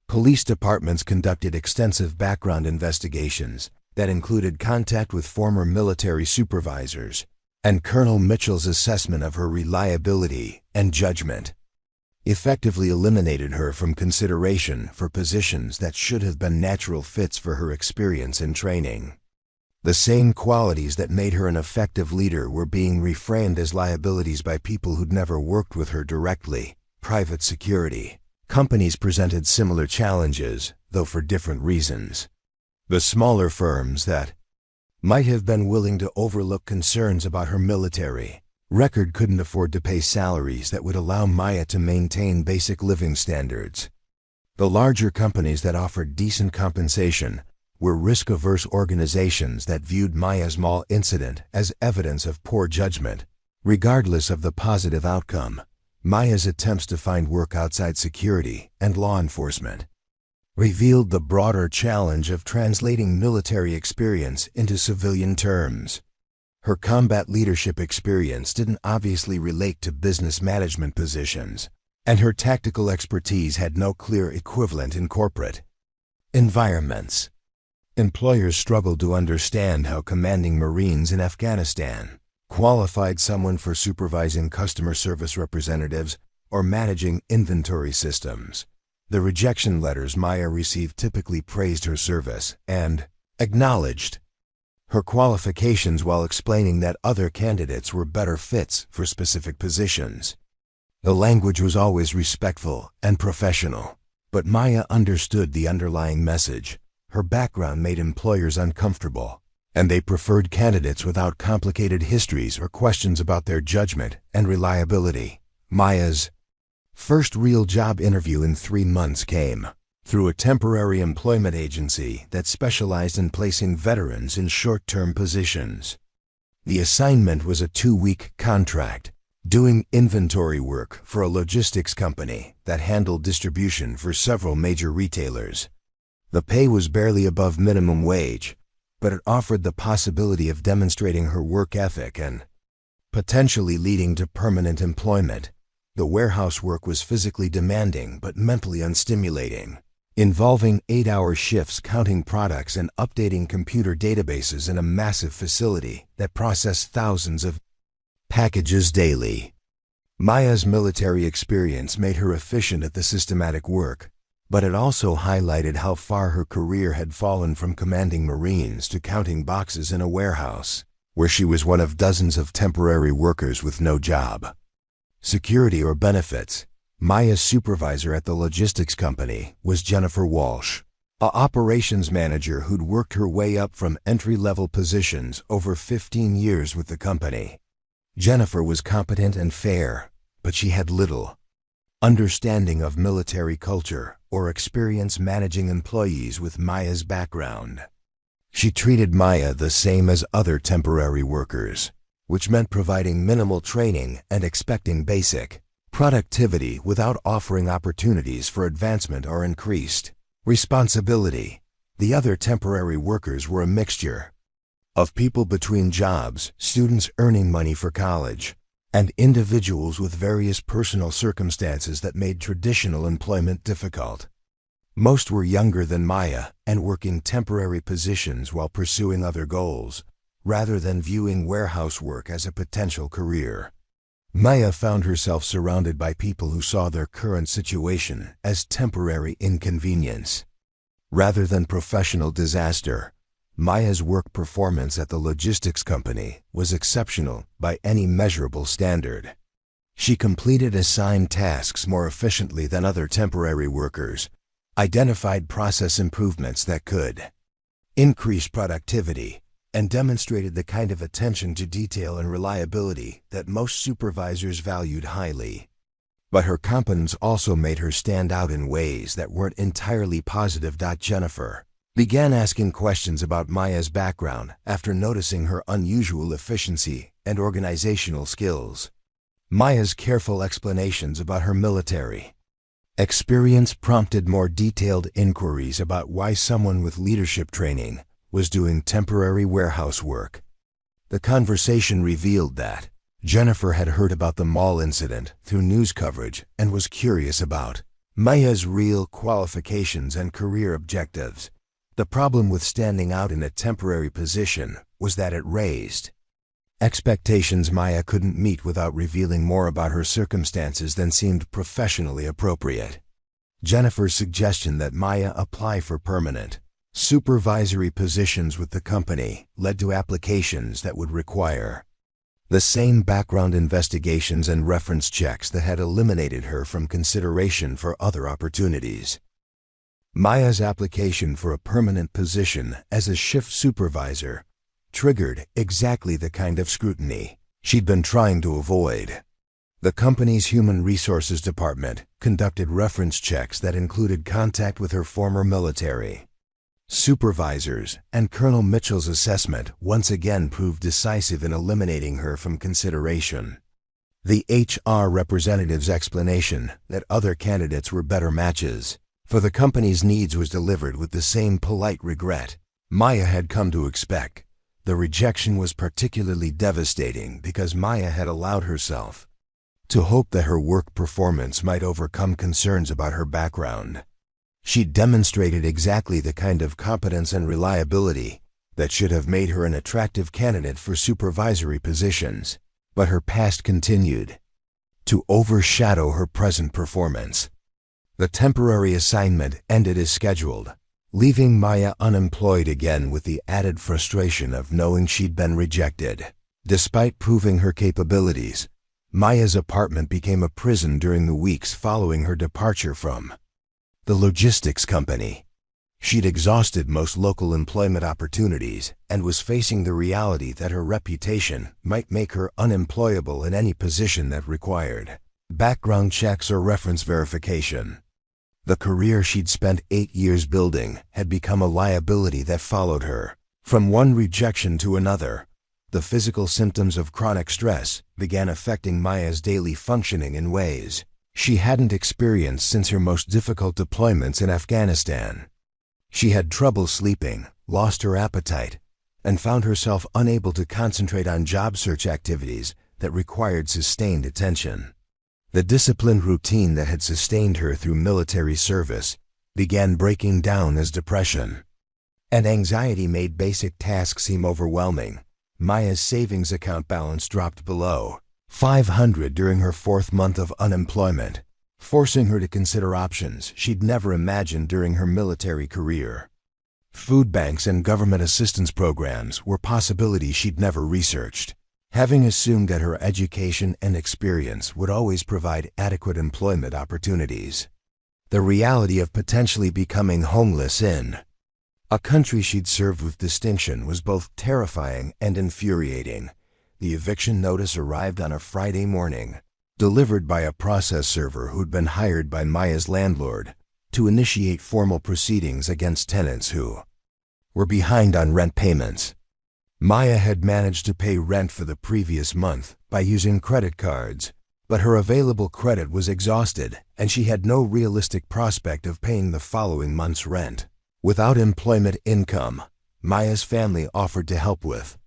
Police departments conducted extensive background investigations that included contact with former military supervisors, and Colonel Mitchell's assessment of her reliability and judgment effectively eliminated her from consideration for positions that should have been natural fits for her experience and training. The same qualities that made her an effective leader were being reframed as liabilities by people who'd never worked with her directly. Private security companies presented similar challenges, though for different reasons. The smaller firms that might have been willing to overlook concerns about her military record couldn't afford to pay salaries that would allow Maya to maintain basic living standards. The larger companies that offered decent compensation were risk-averse organizations that viewed Maya's small incident as evidence of poor judgment. Regardless of the positive outcome, Maya's attempts to find work outside security and law enforcement revealed the broader challenge of translating military experience into civilian terms. Her combat leadership experience didn't obviously relate to business management positions, and her tactical expertise had no clear equivalent in corporate environments. Employers struggled to understand how commanding Marines in Afghanistan qualified someone for supervising customer service representatives or managing inventory systems. The rejection letters Maya received typically praised her service and acknowledged her qualifications while explaining that other candidates were better fits for specific positions. The language was always respectful and professional, but Maya understood the underlying message. Her background made employers uncomfortable, and they preferred candidates without complicated histories or questions about their judgment and reliability. Maya's first real job interview in 3 months came through a temporary employment agency that specialized in placing veterans in short-term positions. The assignment was a 2-week contract, doing inventory work for a logistics company that handled distribution for several major retailers. The pay was barely above minimum wage, but it offered the possibility of demonstrating her work ethic and potentially leading to permanent employment. The warehouse work was physically demanding but mentally unstimulating, involving 8-hour shifts counting products and updating computer databases in a massive facility that processed thousands of packages daily. Maya's military experience made her efficient at the systematic work, but it also highlighted how far her career had fallen from commanding Marines to counting boxes in a warehouse, where she was one of dozens of temporary workers with no job, security, or benefits. Maya's supervisor at the logistics company was Jennifer Walsh, a operations manager who'd worked her way up from entry-level positions over 15 years with the company. Jennifer was competent and fair, but she had little understanding of military culture or experience managing employees with Maya's background. She treated Maya the same as other temporary workers, which meant providing minimal training and expecting basic productivity without offering opportunities for advancement or increased responsibility. The other temporary workers were a mixture of people between jobs, students earning money for college, and individuals with various personal circumstances that made traditional employment difficult. Most were younger than Maya and working temporary positions while pursuing other goals, rather than viewing warehouse work as a potential career. Maya found herself surrounded by people who saw their current situation as temporary inconvenience rather than professional disaster. Maya's work performance at the logistics company was exceptional by any measurable standard. She completed assigned tasks more efficiently than other temporary workers, identified process improvements that could increase productivity, and demonstrated the kind of attention to detail and reliability that most supervisors valued highly. But her competence also made her stand out in ways that weren't entirely positive. Jennifer began asking questions about Maya's background after noticing her unusual efficiency and organizational skills. Maya's careful explanations about her military experience prompted more detailed inquiries about why someone with leadership training was doing temporary warehouse work. The conversation revealed that Jennifer had heard about the mall incident through news coverage and was curious about Maya's real qualifications and career objectives. The problem with standing out in a temporary position was that it raised expectations Maya couldn't meet without revealing more about her circumstances than seemed professionally appropriate. Jennifer's suggestion that Maya apply for permanent supervisory positions with the company led to applications that would require the same background investigations and reference checks that had eliminated her from consideration for other opportunities. Maya's application for a permanent position as a shift supervisor triggered exactly the kind of scrutiny she'd been trying to avoid. The company's human resources department conducted reference checks that included contact with her former military supervisors, and Colonel Mitchell's assessment once again proved decisive in eliminating her from consideration. The HR representative's explanation that other candidates were better matches for the company's needs was delivered with the same polite regret Maya had come to expect. The rejection was particularly devastating because Maya had allowed herself to hope that her work performance might overcome concerns about her background. She demonstrated exactly the kind of competence and reliability that should have made her an attractive candidate for supervisory positions, but her past continued to overshadow her present performance. The temporary assignment ended as scheduled, leaving Maya unemployed again with the added frustration of knowing she'd been rejected. Despite proving her capabilities, Maya's apartment became a prison during the weeks following her departure from the logistics company. She'd exhausted most local employment opportunities and was facing the reality that her reputation might make her unemployable in any position that required background checks or reference verification. The career she'd spent 8 years building had become a liability that followed her from one rejection to another. The physical symptoms of chronic stress began affecting Maya's daily functioning in ways she hadn't experienced since her most difficult deployments in Afghanistan. She had trouble sleeping, lost her appetite, and found herself unable to concentrate on job search activities that required sustained attention. The disciplined routine that had sustained her through military service began breaking down as depression, and anxiety made basic tasks seem overwhelming. Maya's savings account balance dropped below $500 during her 4th month of unemployment, forcing her to consider options she'd never imagined during her military career. Food banks and government assistance programs were possibilities she'd never researched, having assumed that her education and experience would always provide adequate employment opportunities. The reality of potentially becoming homeless in a country she'd served with distinction was both terrifying and infuriating. The eviction notice arrived on a Friday morning, delivered by a process server who'd been hired by Maya's landlord to initiate formal proceedings against tenants who were behind on rent payments. Maya had managed to pay rent for the previous month by using credit cards, but her available credit was exhausted and she had no realistic prospect of paying the following month's rent. Without employment income, Maya's family offered to help with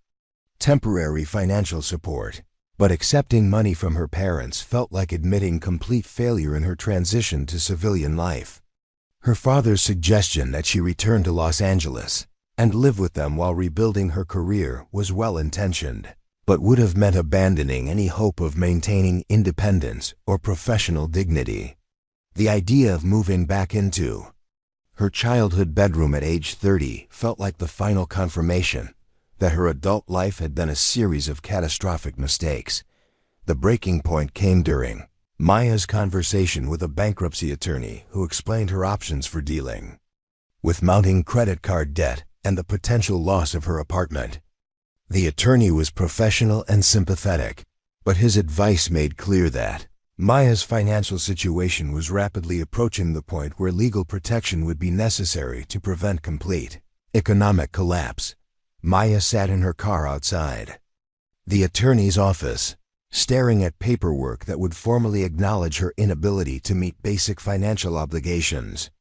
temporary financial support, but accepting money from her parents felt like admitting complete failure in her transition to civilian life. Her father's suggestion that she return to Los Angeles and live with them while rebuilding her career was well-intentioned, but would have meant abandoning any hope of maintaining independence or professional dignity. The idea of moving back into her childhood bedroom at age 30 felt like the final confirmation that her adult life had been a series of catastrophic mistakes. The breaking point came during Maya's conversation with a bankruptcy attorney who explained her options for dealing with mounting credit card debt and the potential loss of her apartment. The attorney was professional and sympathetic, but his advice made clear that Maya's financial situation was rapidly approaching the point where legal protection would be necessary to prevent complete economic collapse. Maya sat in her car outside the attorney's office, staring at paperwork that would formally acknowledge her inability to meet basic financial obligations.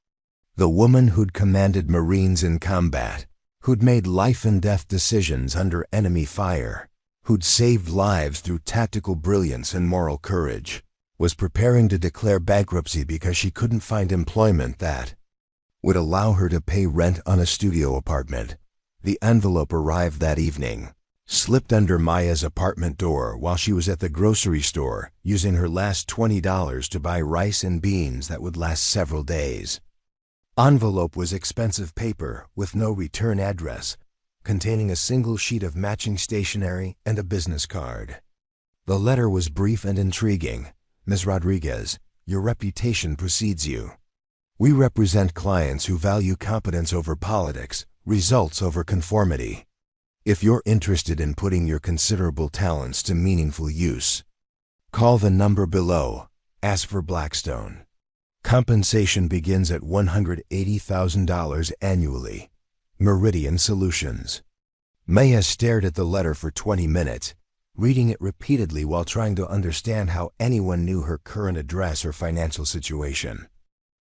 The woman who'd commanded Marines in combat, who'd made life-and-death decisions under enemy fire, who'd saved lives through tactical brilliance and moral courage, was preparing to declare bankruptcy because she couldn't find employment that would allow her to pay rent on a studio apartment. The envelope arrived that evening, slipped under Maya's apartment door while she was at the grocery store using her last $20 to buy rice and beans that would last several days. Envelope was expensive paper with no return address, containing a single sheet of matching stationery and a business card. The letter was brief and intriguing. Ms. Rodriguez, your reputation precedes you. We represent clients who value competence over politics, results over conformity. If you're interested in putting your considerable talents to meaningful use, call the number below. Ask for Blackstone. Compensation begins at $180,000 annually. Meridian Solutions. Maya stared at the letter for 20 minutes, reading it repeatedly while trying to understand how anyone knew her current address or financial situation.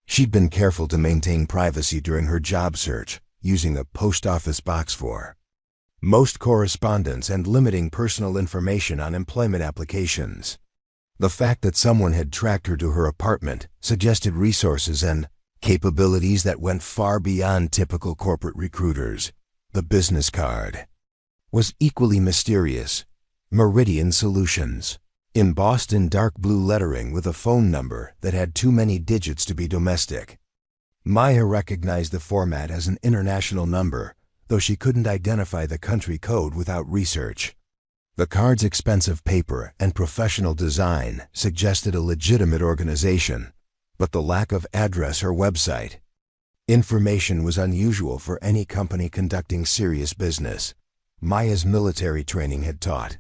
She'd been careful to maintain privacy during her job search, using a post office box for most correspondence and limiting personal information on employment applications. The fact that someone had tracked her to her apartment suggested resources and capabilities that went far beyond typical corporate recruiters. The business card was equally mysterious. Meridian Solutions, embossed in dark blue lettering with a phone number that had too many digits to be domestic. Maya recognized the format as an international number, though she couldn't identify the country code without research. The card's expensive paper and professional design suggested a legitimate organization, but the lack of address or website information was unusual for any company conducting serious business. Maya's military training had taught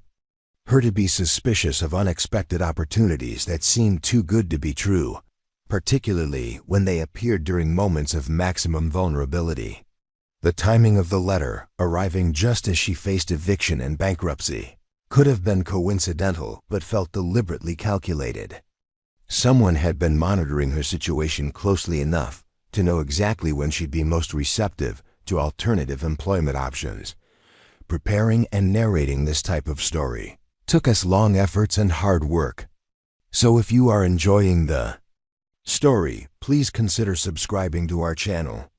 her to be suspicious of unexpected opportunities that seemed too good to be true, particularly when they appeared during moments of maximum vulnerability. The timing of the letter, arriving just as she faced eviction and bankruptcy, could have been coincidental but felt deliberately calculated. Someone had been monitoring her situation closely enough to know exactly when she'd be most receptive to alternative employment options. Preparing and narrating this type of story took us long efforts and hard work. So if you are enjoying the story, please consider subscribing to our channel.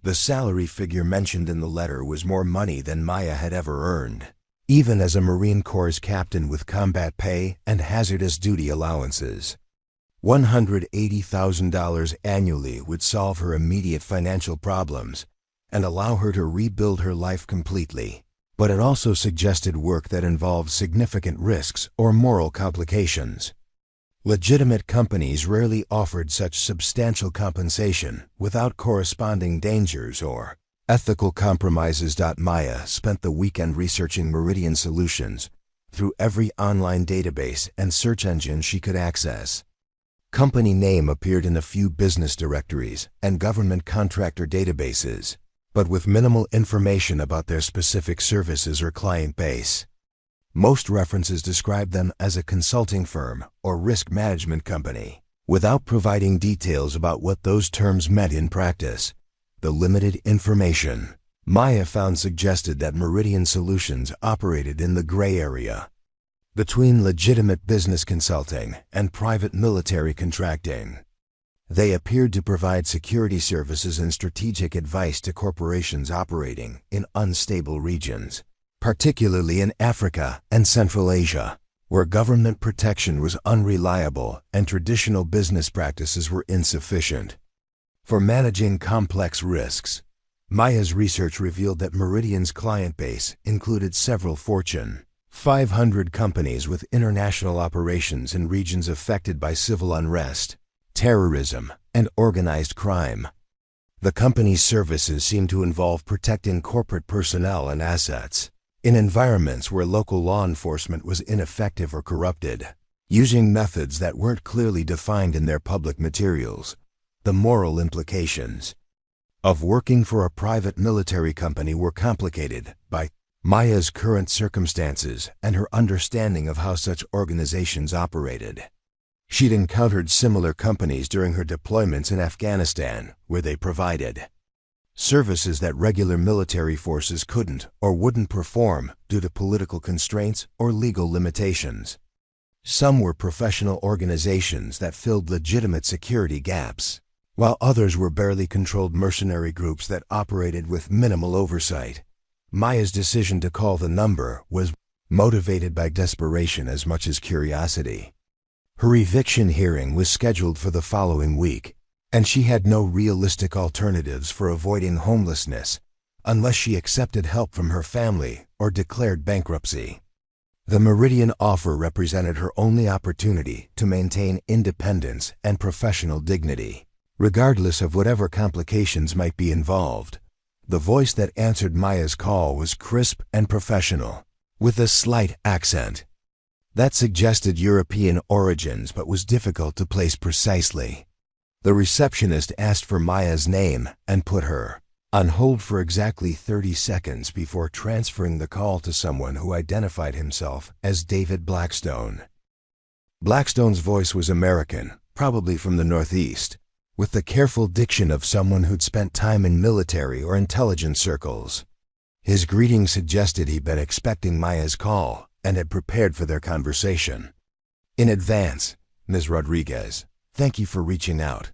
The salary figure mentioned in the letter was more money than Maya had ever earned, even as a Marine Corps captain with combat pay and hazardous duty allowances. $180,000 annually would solve her immediate financial problems and allow her to rebuild her life completely. But it also suggested work that involved significant risks or moral complications. Legitimate companies rarely offered such substantial compensation without corresponding dangers or ethical compromises. Maya spent the weekend researching Meridian solutions through every online database and search engine she could access. Company name appeared in a few business directories and government contractor databases, but with minimal information about their specific services or client base. Most references describe them as a consulting firm or risk management company, without providing details about what those terms meant in practice. The limited information Maya found suggested that Meridian Solutions operated in the gray area between legitimate business consulting and private military contracting. They appeared to provide security services and strategic advice to corporations operating in unstable regions, particularly in Africa and Central Asia, where government protection was unreliable and traditional business practices were insufficient. For managing complex risks, Maya's research revealed that Meridian's client base included several Fortune 500 companies with international operations in regions affected by civil unrest, terrorism, and organized crime. The company's services seemed to involve protecting corporate personnel and assets in environments where local law enforcement was ineffective or corrupted, using methods that weren't clearly defined in their public materials. The moral implications of working for a private military company were complicated by Maya's current circumstances and her understanding of how such organizations operated. She'd encountered similar companies during her deployments in Afghanistan, where they provided services that regular military forces couldn't or wouldn't perform due to political constraints or legal limitations. Some were professional organizations that filled legitimate security gaps, while others were barely controlled mercenary groups that operated with minimal oversight. Maya's decision to call the number was motivated by desperation as much as curiosity. Her eviction hearing was scheduled for the following week, and she had no realistic alternatives for avoiding homelessness unless she accepted help from her family or declared bankruptcy. The Meridian offer represented her only opportunity to maintain independence and professional dignity, regardless of whatever complications might be involved. The voice that answered Maya's call was crisp and professional, with a slight accent that suggested European origins but was difficult to place precisely. The receptionist asked for Maya's name and put her on hold for exactly 30 seconds before transferring the call to someone who identified himself as David Blackstone. Blackstone's voice was American, probably from the Northeast, with the careful diction of someone who'd spent time in military or intelligence circles. His greeting suggested he'd been expecting Maya's call and had prepared for their conversation. "In advance, Ms. Rodriguez, thank you for reaching out.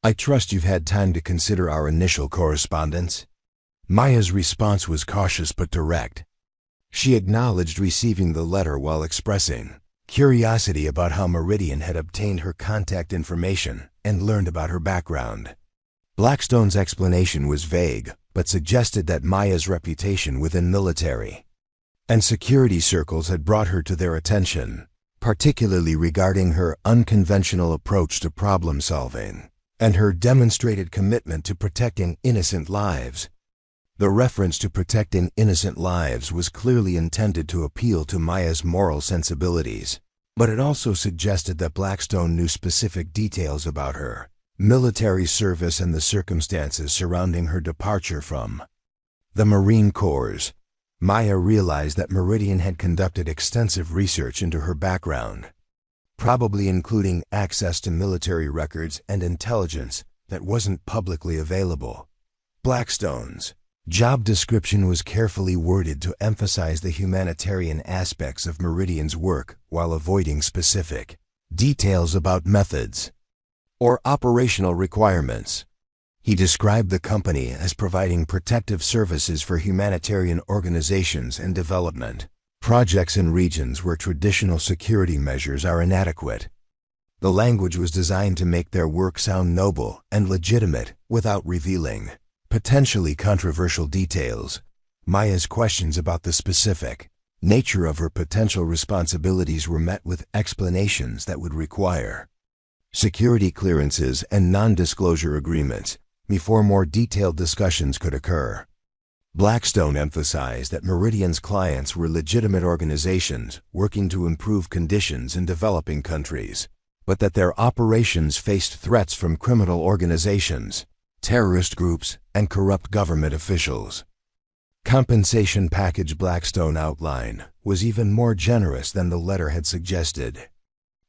I trust you've had time to consider our initial correspondence." Maya's response was cautious but direct. She acknowledged receiving the letter while expressing curiosity about how Meridian had obtained her contact information and learned about her background. Blackstone's explanation was vague, but suggested that Maya's reputation within military and security circles had brought her to their attention, particularly regarding her unconventional approach to problem solving and her demonstrated commitment to protecting innocent lives. The reference to protecting innocent lives was clearly intended to appeal to Maya's moral sensibilities, but it also suggested that Blackstone knew specific details about her military service and the circumstances surrounding her departure from the Marine Corps. Maya realized that Meridian had conducted extensive research into her background, probably including access to military records and intelligence that wasn't publicly available. Blackstone's job description was carefully worded to emphasize the humanitarian aspects of Meridian's work while avoiding specific details about methods or operational requirements. He described the company as providing protective services for humanitarian organizations and development projects in regions where traditional security measures are inadequate. The language was designed to make their work sound noble and legitimate without revealing potentially controversial details. Maya's questions about the specific nature of her potential responsibilities were met with explanations that would require security clearances and non-disclosure agreements before more detailed discussions could occur. Blackstone emphasized that Meridian's clients were legitimate organizations working to improve conditions in developing countries, but that their operations faced threats from criminal organizations, terrorist groups, and corrupt government officials. Compensation package Blackstone outlined was even more generous than the letter had suggested.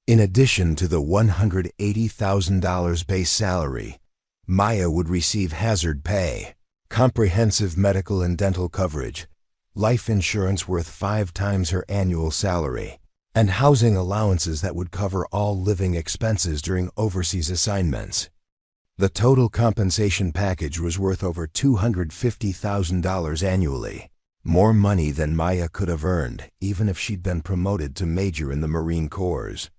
In addition to the $180,000 base salary, Maya would receive hazard pay, comprehensive medical and dental coverage, life insurance worth 5 times her annual salary, and housing allowances that would cover all living expenses during overseas assignments. The total compensation package was worth over $250,000 annually, more money than Maya could have earned even if she'd been promoted to major in the Marine Corps.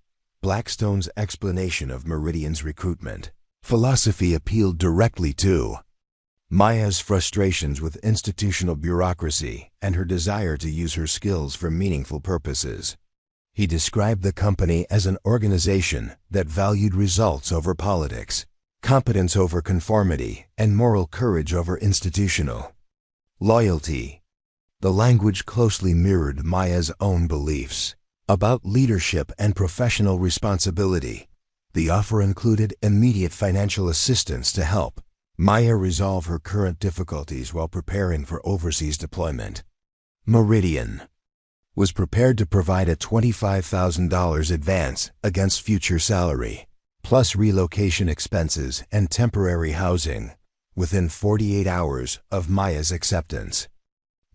Blackstone's explanation of Meridian's recruitment philosophy appealed directly to Maya's frustrations with institutional bureaucracy and her desire to use her skills for meaningful purposes. He described the company as an organization that valued results over politics, competence over conformity, and moral courage over institutional loyalty. The language closely mirrored Maya's own beliefs about leadership and professional responsibility. The offer included immediate financial assistance to help Maya resolve her current difficulties while preparing for overseas deployment. Meridian was prepared to provide a $25,000 advance against future salary, plus relocation expenses and temporary housing, within 48 hours of Maya's acceptance.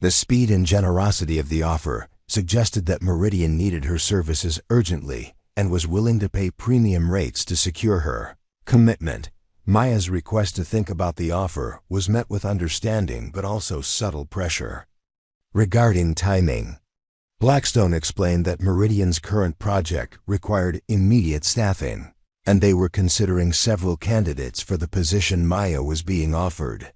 The speed and generosity of the offer suggested that Meridian needed her services urgently and was willing to pay premium rates to secure her commitment. Maya's request to think about the offer was met with understanding but also subtle pressure. Regarding timing, Blackstone explained that Meridian's current project required immediate staffing, and they were considering several candidates for the position Maya was being offered.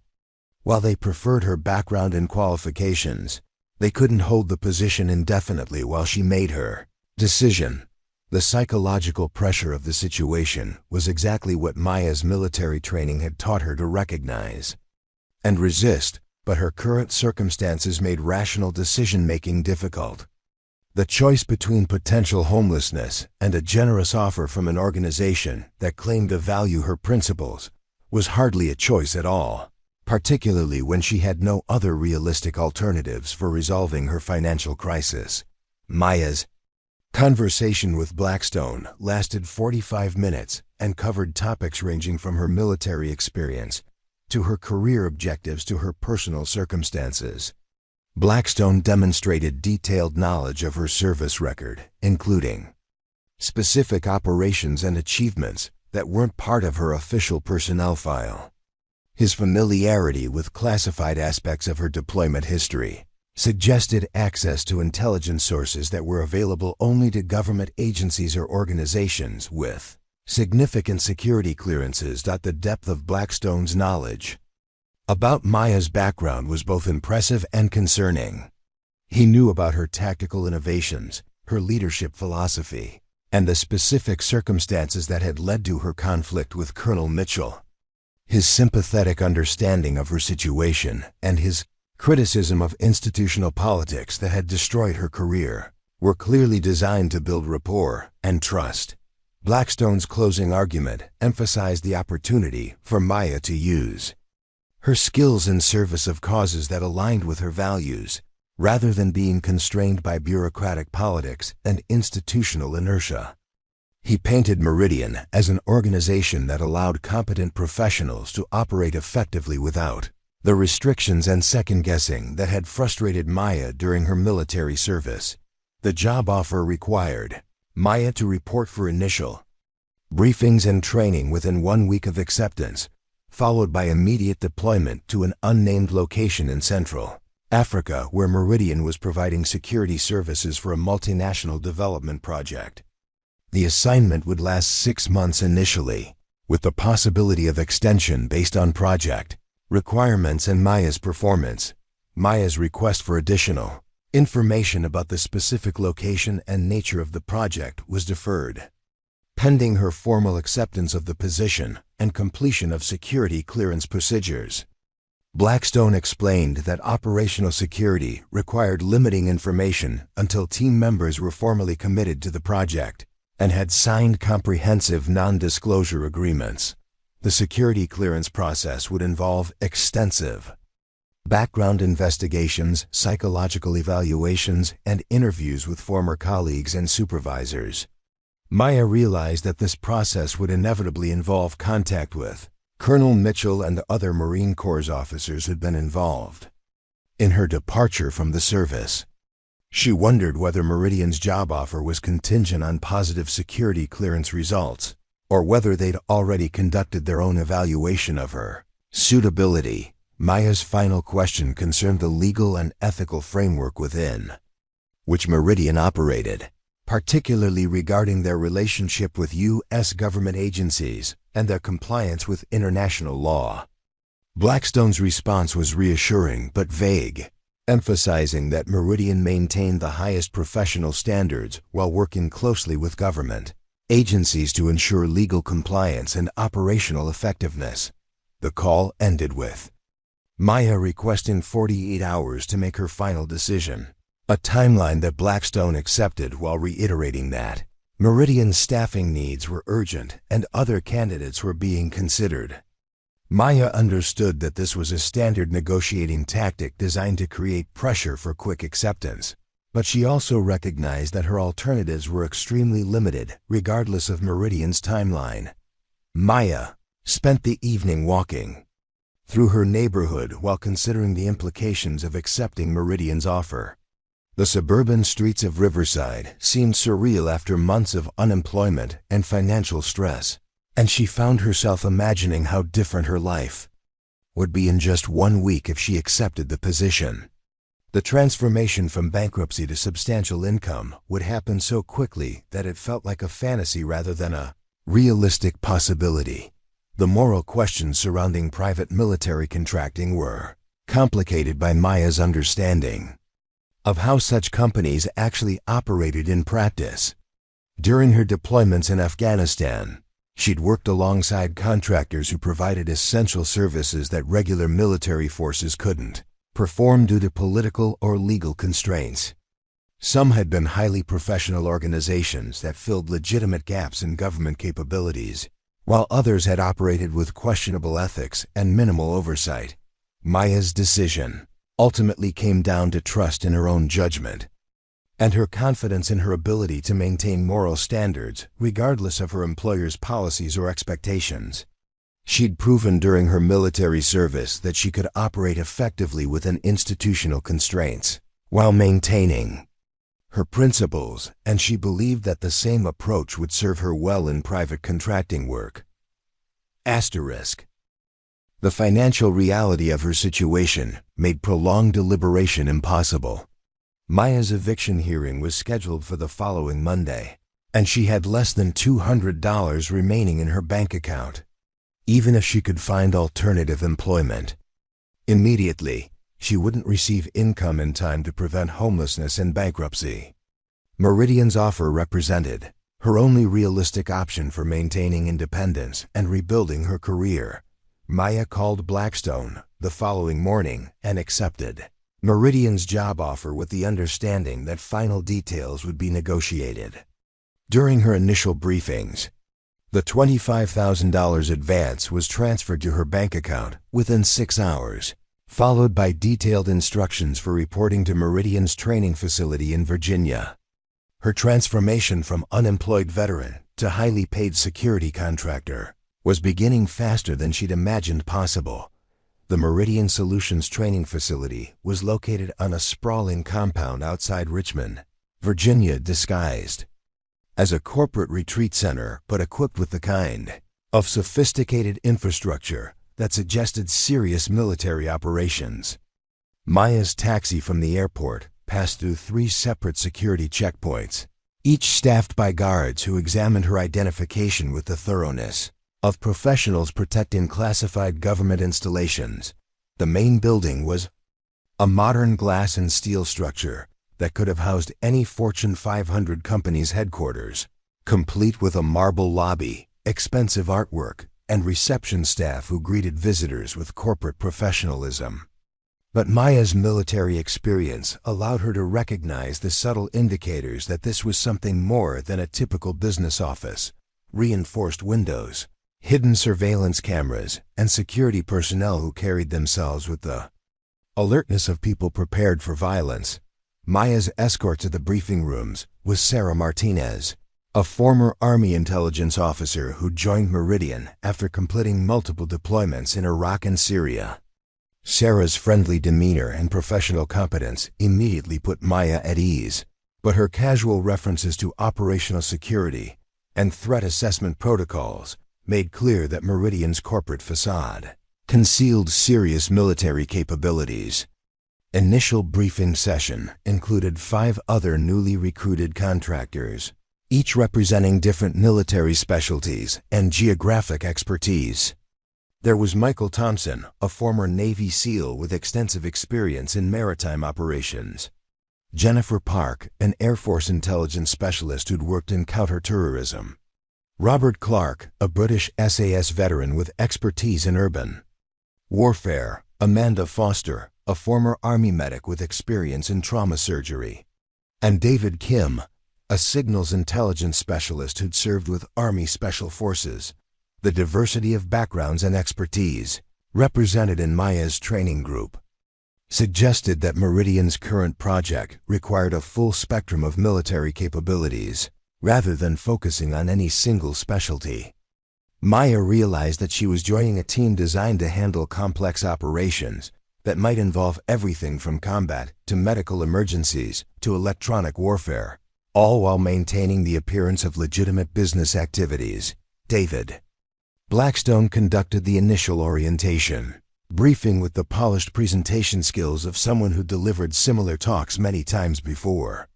While they preferred her background and qualifications, they couldn't hold the position indefinitely while she made her decision. The psychological pressure of the situation was exactly what Maya's military training had taught her to recognize and resist, but her current circumstances made rational decision-making difficult. The choice between potential homelessness and a generous offer from an organization that claimed to value her principles was hardly a choice at all, particularly when she had no other realistic alternatives for resolving her financial crisis. Maya's conversation with Blackstone lasted 45 minutes and covered topics ranging from her military experience to her career objectives to her personal circumstances. Blackstone demonstrated detailed knowledge of her service record, including specific operations and achievements that weren't part of her official personnel file. His familiarity with classified aspects of her deployment history suggested access to intelligence sources that were available only to government agencies or organizations with significant security clearances. The depth of Blackstone's knowledge about Maya's background was both impressive and concerning. He knew about her tactical innovations, her leadership philosophy, and the specific circumstances that had led to her conflict with Colonel Mitchell. His sympathetic understanding of her situation and his criticism of institutional politics that had destroyed her career were clearly designed to build rapport and trust. Blackstone's closing argument emphasized the opportunity for Maya to use her skills in service of causes that aligned with her values, rather than being constrained by bureaucratic politics and institutional inertia. He painted Meridian as an organization that allowed competent professionals to operate effectively without the restrictions and second-guessing that had frustrated Maya during her military service. The job offer required Maya to report for initial briefings and training within 1 week of acceptance, followed by immediate deployment to an unnamed location in Central Africa where Meridian was providing security services for a multinational development project. The assignment would last 6 months initially, with the possibility of extension based on project requirements and Maya's performance. Maya's request for additional Information about the specific location and nature of the project was deferred, pending her formal acceptance of the position and completion of security clearance procedures. Blackstone explained that operational security required limiting information until team members were formally committed to the project and had signed comprehensive non-disclosure agreements. The security clearance process would involve extensive background investigations, psychological evaluations, and interviews with former colleagues and supervisors. Maya realized that this process would inevitably involve contact with Colonel Mitchell and the other Marine Corps officers who'd been involved in her departure from the service. She wondered whether Meridian's job offer was contingent on positive security clearance results, or whether they'd already conducted their own evaluation of her suitability. Maya's final question concerned the legal and ethical framework within which Meridian operated, particularly regarding their relationship with U.S. government agencies and their compliance with international law. Blackstone's response was reassuring but vague, emphasizing that Meridian maintained the highest professional standards while working closely with government agencies to ensure legal compliance and operational effectiveness. The call ended with Maya requesting 48 hours to make her final decision, a timeline that Blackstone accepted while reiterating that Meridian's staffing needs were urgent and other candidates were being considered. Maya understood that this was a standard negotiating tactic designed to create pressure for quick acceptance, but she also recognized that her alternatives were extremely limited regardless of Meridian's timeline. Maya spent the evening walking through her neighborhood while considering the implications of accepting Meridian's offer. The suburban streets of Riverside seemed surreal after months of unemployment and financial stress, and she found herself imagining how different her life would be in just 1 week if she accepted the position. The transformation from bankruptcy to substantial income would happen so quickly that it felt like a fantasy rather than a realistic possibility. The moral questions surrounding private military contracting were complicated by Maya's understanding of how such companies actually operated in practice. During her deployments in Afghanistan, she'd worked alongside contractors who provided essential services that regular military forces couldn't perform due to political or legal constraints. Some had been highly professional organizations that filled legitimate gaps in government capabilities, while others had operated with questionable ethics and minimal oversight. Maya's decision ultimately came down to trust in her own judgment and her confidence in her ability to maintain moral standards regardless of her employer's policies or expectations. She'd proven during her military service that she could operate effectively within institutional constraints while maintaining her principles, and she believed that the same approach would serve her well in private contracting work. Asterisk. The financial reality of her situation made prolonged deliberation impossible. Maya's eviction hearing was scheduled for the following Monday, and she had less than $200 remaining in her bank account, even if she could find alternative employment. Immediately, she wouldn't receive income in time to prevent homelessness and bankruptcy. Meridian's offer represented her only realistic option for maintaining independence and rebuilding her career. Maya called Blackstone the following morning and accepted Meridian's job offer with the understanding that final details would be negotiated. During her initial briefings, the $25,000 advance was transferred to her bank account within 6 hours, followed by detailed instructions for reporting to Meridian's training facility in Virginia. Her transformation from unemployed veteran to highly paid security contractor was beginning faster than she'd imagined possible. The Meridian Solutions training facility was located on a sprawling compound outside Richmond, Virginia, disguised as a corporate retreat center but equipped with the kind of sophisticated infrastructure that suggested serious military operations. Maya's taxi from the airport passed through 3 separate security checkpoints, each staffed by guards who examined her identification with the thoroughness of professionals protecting classified government installations. The main building was a modern glass and steel structure that could have housed any Fortune 500 company's headquarters, complete with a marble lobby, expensive artwork, and reception staff who greeted visitors with corporate professionalism. But Maya's military experience allowed her to recognize the subtle indicators that this was something more than a typical business office: reinforced windows, hidden surveillance cameras, and security personnel who carried themselves with the alertness of people prepared for violence. Maya's escort to the briefing rooms was Sarah Martinez, a former Army intelligence officer who joined Meridian after completing multiple deployments in Iraq and Syria. Sarah's friendly demeanor and professional competence immediately put Maya at ease, but her casual references to operational security and threat assessment protocols made clear that Meridian's corporate facade concealed serious military capabilities. Initial briefing session included 5 other newly recruited contractors, each representing different military specialties and geographic expertise. There was Michael Thompson, a former Navy SEAL with extensive experience in maritime operations. Jennifer Park, an Air Force intelligence specialist who'd worked in counterterrorism. Robert Clark, a British SAS veteran with expertise in urban warfare. Amanda Foster, a former Army medic with experience in trauma surgery. And David Kim, a signals intelligence specialist who'd served with Army Special Forces. The diversity of backgrounds and expertise represented in Maya's training group suggested that Meridian's current project required a full spectrum of military capabilities, rather than focusing on any single specialty. Maya realized that she was joining a team designed to handle complex operations that might involve everything from combat to medical emergencies to electronic warfare, all while maintaining the appearance of legitimate business activities. David Blackstone conducted the initial orientation, briefing with the polished presentation skills of someone who delivered similar talks many times before.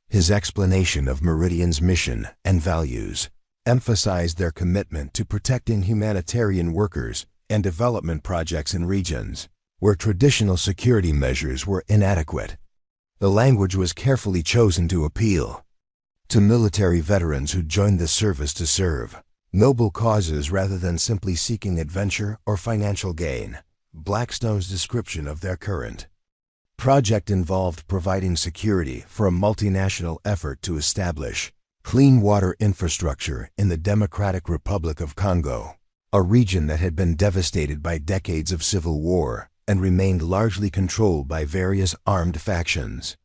His explanation of Meridian's mission and values emphasized their commitment to protecting humanitarian workers and development projects in regions where traditional security measures were inadequate. The language was carefully chosen to appeal to military veterans who joined the service to serve noble causes rather than simply seeking adventure or financial gain. Blackstone's description of their current project involved providing security for a multinational effort to establish clean water infrastructure in the Democratic Republic of Congo, a region that had been devastated by decades of civil war and remained largely controlled by various armed factions.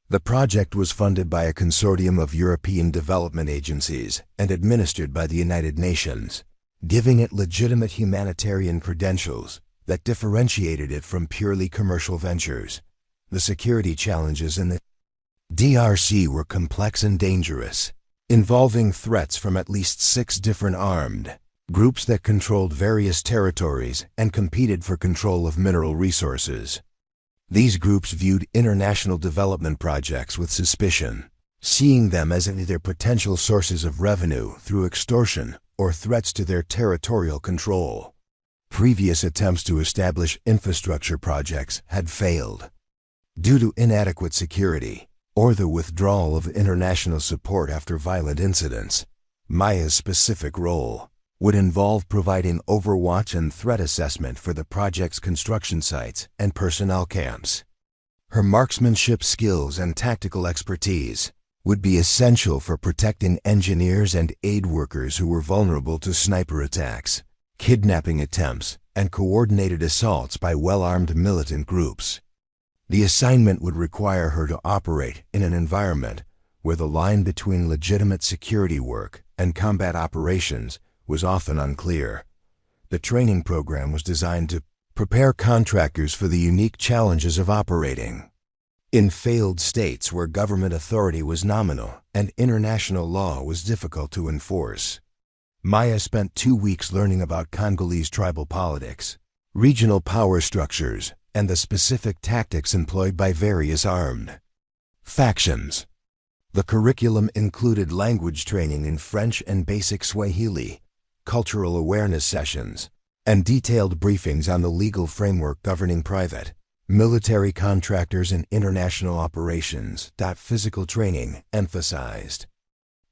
The project was funded by a consortium of European development agencies and administered by the United Nations, giving it legitimate humanitarian credentials that differentiated it from purely commercial ventures. The security challenges in the DRC were complex and dangerous, involving threats from at least 6 different armed groups that controlled various territories and competed for control of mineral resources. These groups viewed international development projects with suspicion, seeing them as either potential sources of revenue through extortion or threats to their territorial control. Previous attempts to establish infrastructure projects had failed due to inadequate security or the withdrawal of international support after violent incidents. Maya's specific role would involve providing overwatch and threat assessment for the project's construction sites and personnel camps. Her marksmanship skills and tactical expertise would be essential for protecting engineers and aid workers who were vulnerable to sniper attacks, kidnapping attempts, and coordinated assaults by well-armed militant groups. The assignment would require her to operate in an environment where the line between legitimate security work and combat operations was often unclear. The training program was designed to prepare contractors for the unique challenges of operating in failed states where government authority was nominal and international law was difficult to enforce. Maya spent 2 weeks learning about Congolese tribal politics, regional power structures, and the specific tactics employed by various armed factions. The curriculum included language training in French and basic Swahili, cultural awareness sessions, and detailed briefings on the legal framework governing private Military contractors in international operations. Physical training emphasized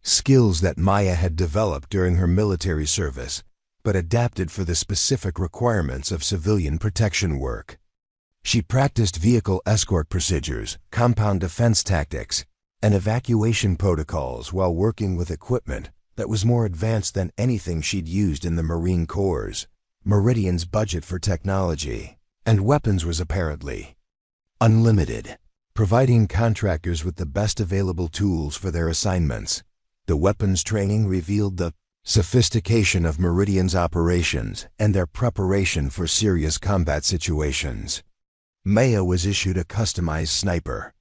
skills that Maya had developed during her military service, but adapted for the specific requirements of civilian protection work. She practiced vehicle escort procedures, compound defense tactics, and evacuation protocols while working with equipment that was more advanced than anything she'd used in the Marine Corps. Meridian's budget for technology and weapons was apparently unlimited, providing contractors with the best available tools for their assignments. The weapons training revealed the sophistication of Meridian's operations and their preparation for serious combat situations. Maya was issued a customized sniper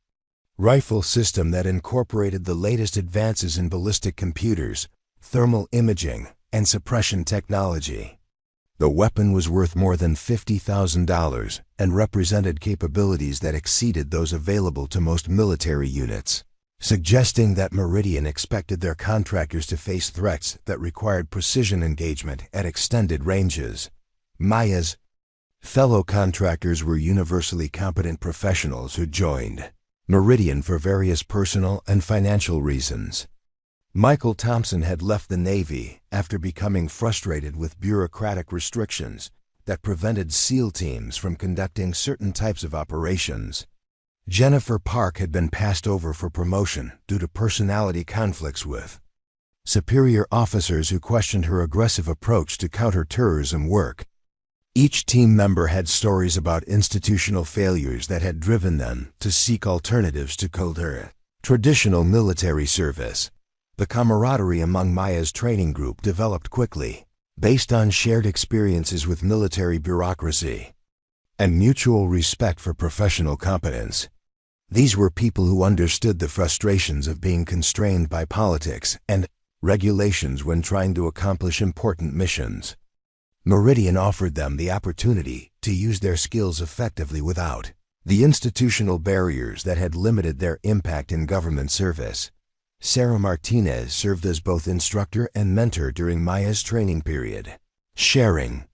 rifle system that incorporated the latest advances in ballistic computers, thermal imaging, and suppression technology. The weapon was worth more than $50,000 and represented capabilities that exceeded those available to most military units, suggesting that Meridian expected their contractors to face threats that required precision engagement at extended ranges. Maya's fellow contractors were universally competent professionals who joined Meridian for various personal and financial reasons. Michael Thompson had left the Navy after becoming frustrated with bureaucratic restrictions that prevented SEAL teams from conducting certain types of operations. Jennifer Park had been passed over for promotion due to personality conflicts with superior officers who questioned her aggressive approach to counterterrorism work. Each team member had stories about institutional failures that had driven them to seek alternatives to traditional military service. The camaraderie among Maya's training group developed quickly, based on shared experiences with military bureaucracy and mutual respect for professional competence. These were people who understood the frustrations of being constrained by politics and regulations when trying to accomplish important missions. Meridian offered them the opportunity to use their skills effectively without the institutional barriers that had limited their impact in government service. Sarah Martinez served as both instructor and mentor during Maya's training period, sharing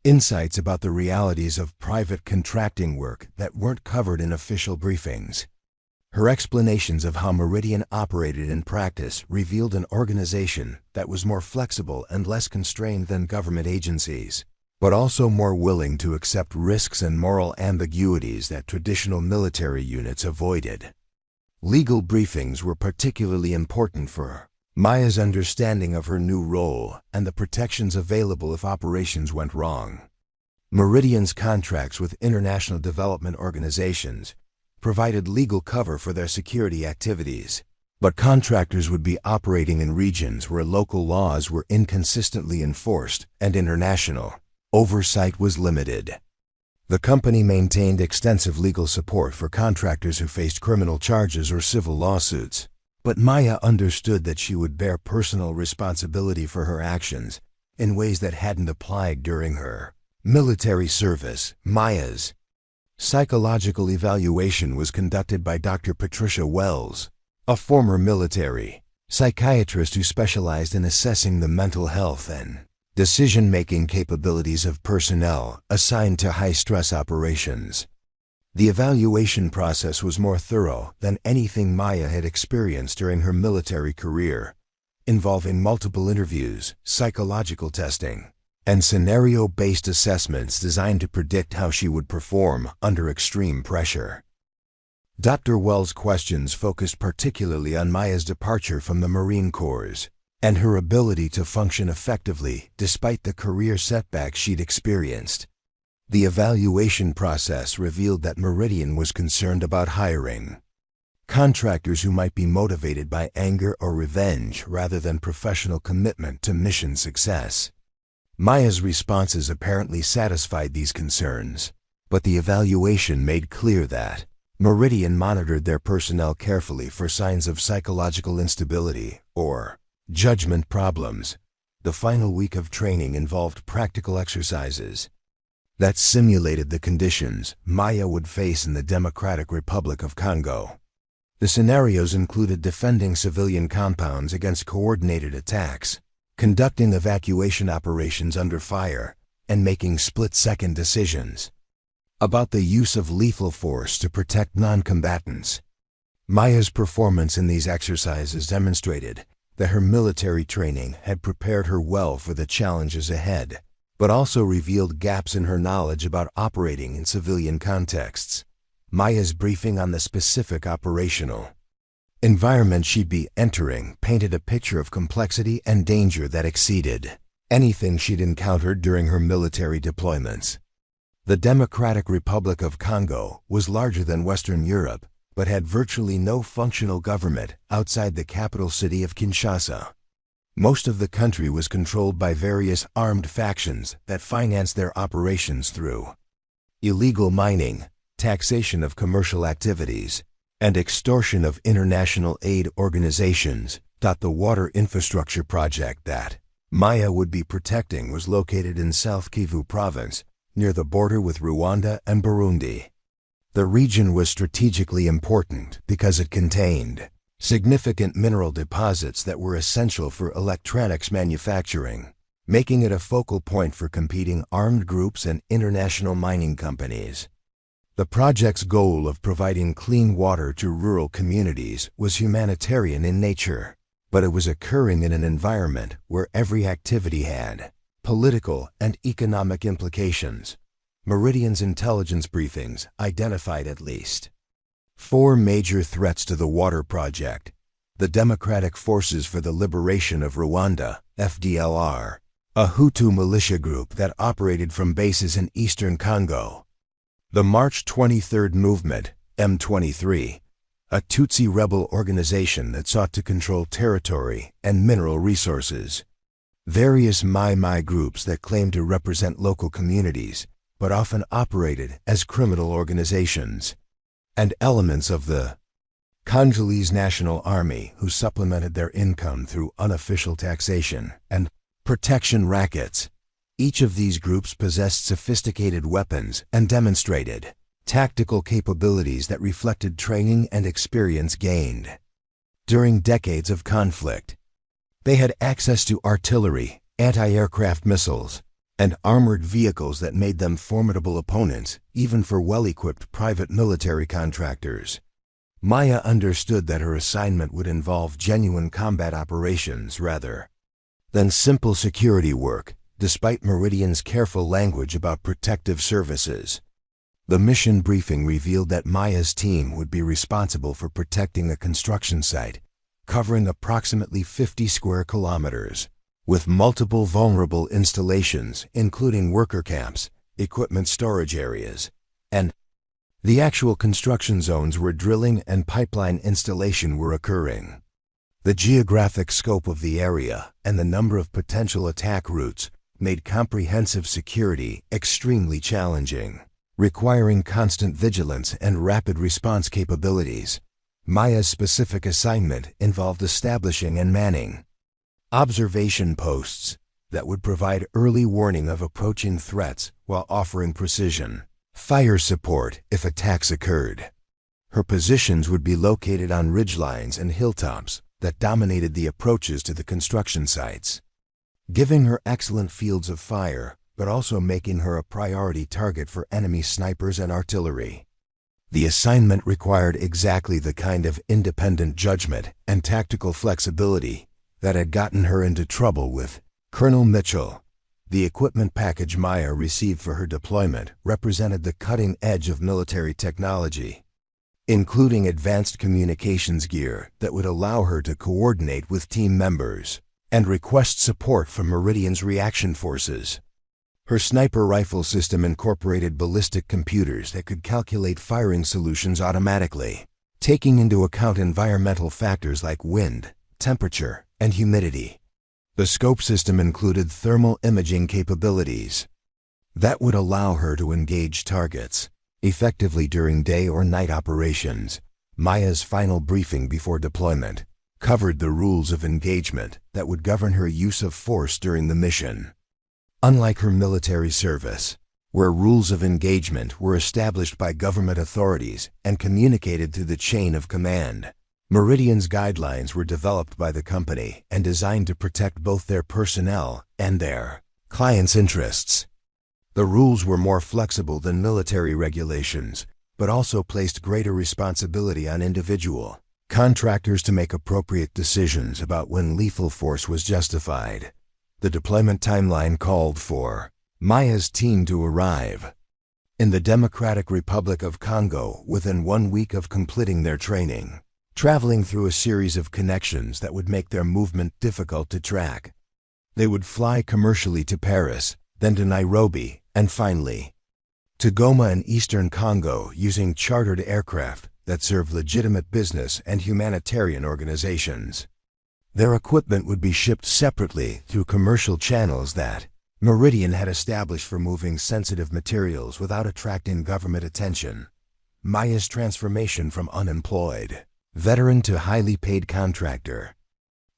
insights about the realities of private contracting work that weren't covered in official briefings. Her explanations of how Meridian operated in practice revealed an organization that was more flexible and less constrained than government agencies, but also more willing to accept risks and moral ambiguities that traditional military units avoided. Legal briefings were particularly important for Maya's understanding of her new role and the protections available if operations went wrong. Meridian's contracts with international development organizations provided legal cover for their security activities, but contractors would be operating in regions where local laws were inconsistently enforced and international oversight was limited. The company maintained extensive legal support for contractors who faced criminal charges or civil lawsuits, but Maya understood that she would bear personal responsibility for her actions in ways that hadn't applied during her military service. Maya's psychological evaluation was conducted by Dr. Patricia Wells, a former military psychiatrist who specialized in assessing the mental health and decision-making capabilities of personnel assigned to high-stress operations. The evaluation process was more thorough than anything Maya had experienced during her military career, involving multiple interviews, psychological testing, and scenario-based assessments designed to predict how she would perform under extreme pressure. Dr. Wells' questions focused particularly on Maya's departure from the Marine Corps and her ability to function effectively despite the career setbacks she'd experienced. The evaluation process revealed that Meridian was concerned about hiring contractors who might be motivated by anger or revenge rather than professional commitment to mission success. Maya's responses apparently satisfied these concerns, but the evaluation made clear that Meridian monitored their personnel carefully for signs of psychological instability or judgment problems. The final week of training involved practical exercises that simulated the conditions Maya would face in the Democratic Republic of Congo. The scenarios included defending civilian compounds against coordinated attacks, conducting evacuation operations under fire, and making split-second decisions. about the use of lethal force to protect non-combatants. Maya's performance in these exercises demonstrated that her military training had prepared her well for the challenges ahead, but also revealed gaps in her knowledge about operating in civilian contexts. Maya's briefing on the specific operational environment she'd be entering painted a picture of complexity and danger that exceeded anything she'd encountered during her military deployments. The Democratic Republic of Congo was larger than Western Europe, but had virtually no functional government outside the capital city of Kinshasa. Most of the country was controlled by various armed factions that financed their operations through illegal mining, taxation of commercial activities, and extortion of international aid organizations. The water infrastructure project that Maya would be protecting was located in South Kivu province, near the border with Rwanda and Burundi. The region was strategically important because it contained significant mineral deposits that were essential for electronics manufacturing, making it a focal point for competing armed groups and international mining companies. The project's goal of providing clean water to rural communities was humanitarian in nature, but it was occurring in an environment where every activity had political and economic implications. Meridian's intelligence briefings identified at least 4 major threats to the water project: the Democratic Forces for the Liberation of Rwanda, FDLR, a Hutu militia group that operated from bases in eastern Congo; the March 23rd Movement, M23, a Tutsi rebel organization that sought to control territory and mineral resources; various Mai groups that claimed to represent local communities, but often operated as criminal organizations; and elements of the Congolese National Army who supplemented their income through unofficial taxation and protection rackets. Each of these groups possessed sophisticated weapons and demonstrated tactical capabilities that reflected training and experience gained during decades of conflict. They had access to artillery, anti-aircraft missiles, and armored vehicles that made them formidable opponents, even for well-equipped private military contractors. Maya understood that her assignment would involve genuine combat operations rather than simple security work, despite Meridian's careful language about protective services. The mission briefing revealed that Maya's team would be responsible for protecting a construction site covering approximately 50 square kilometers, with multiple vulnerable installations including worker camps, equipment storage areas, and the actual construction zones where drilling and pipeline installation were occurring. The geographic scope of the area and the number of potential attack routes made comprehensive security extremely challenging, requiring constant vigilance and rapid response capabilities. Maya's specific assignment involved establishing and manning observation posts that would provide early warning of approaching threats while offering precision fire support if attacks occurred. Her positions would be located on ridgelines and hilltops that dominated the approaches to the construction sites, giving her excellent fields of fire, but also making her a priority target for enemy snipers and artillery. The assignment required exactly the kind of independent judgment and tactical flexibility that had gotten her into trouble with Colonel Mitchell. The equipment package Maya received for her deployment represented the cutting edge of military technology, including advanced communications gear that would allow her to coordinate with team members and request support from Meridian's reaction forces. Her sniper rifle system incorporated ballistic computers that could calculate firing solutions automatically, taking into account environmental factors like wind, temperature, and humidity. The scope system included thermal imaging capabilities that would allow her to engage targets effectively during day or night operations. Maya's final briefing before deployment covered the rules of engagement that would govern her use of force during the mission. Unlike her military service, where rules of engagement were established by government authorities and communicated through the chain of command, Meridian's guidelines were developed by the company and designed to protect both their personnel and their clients' interests. The rules were more flexible than military regulations, but also placed greater responsibility on individual contractors to make appropriate decisions about when lethal force was justified. The deployment timeline called for Maya's team to arrive in the Democratic Republic of Congo within 1 week of completing their training, traveling through a series of connections that would make their movement difficult to track. They would fly commercially to Paris, then to Nairobi, and finally to Goma in eastern Congo using chartered aircraft that serve legitimate business and humanitarian organizations. Their equipment would be shipped separately through commercial channels that Meridian had established for moving sensitive materials without attracting government attention. Maya's transformation from unemployed veteran to highly paid contractor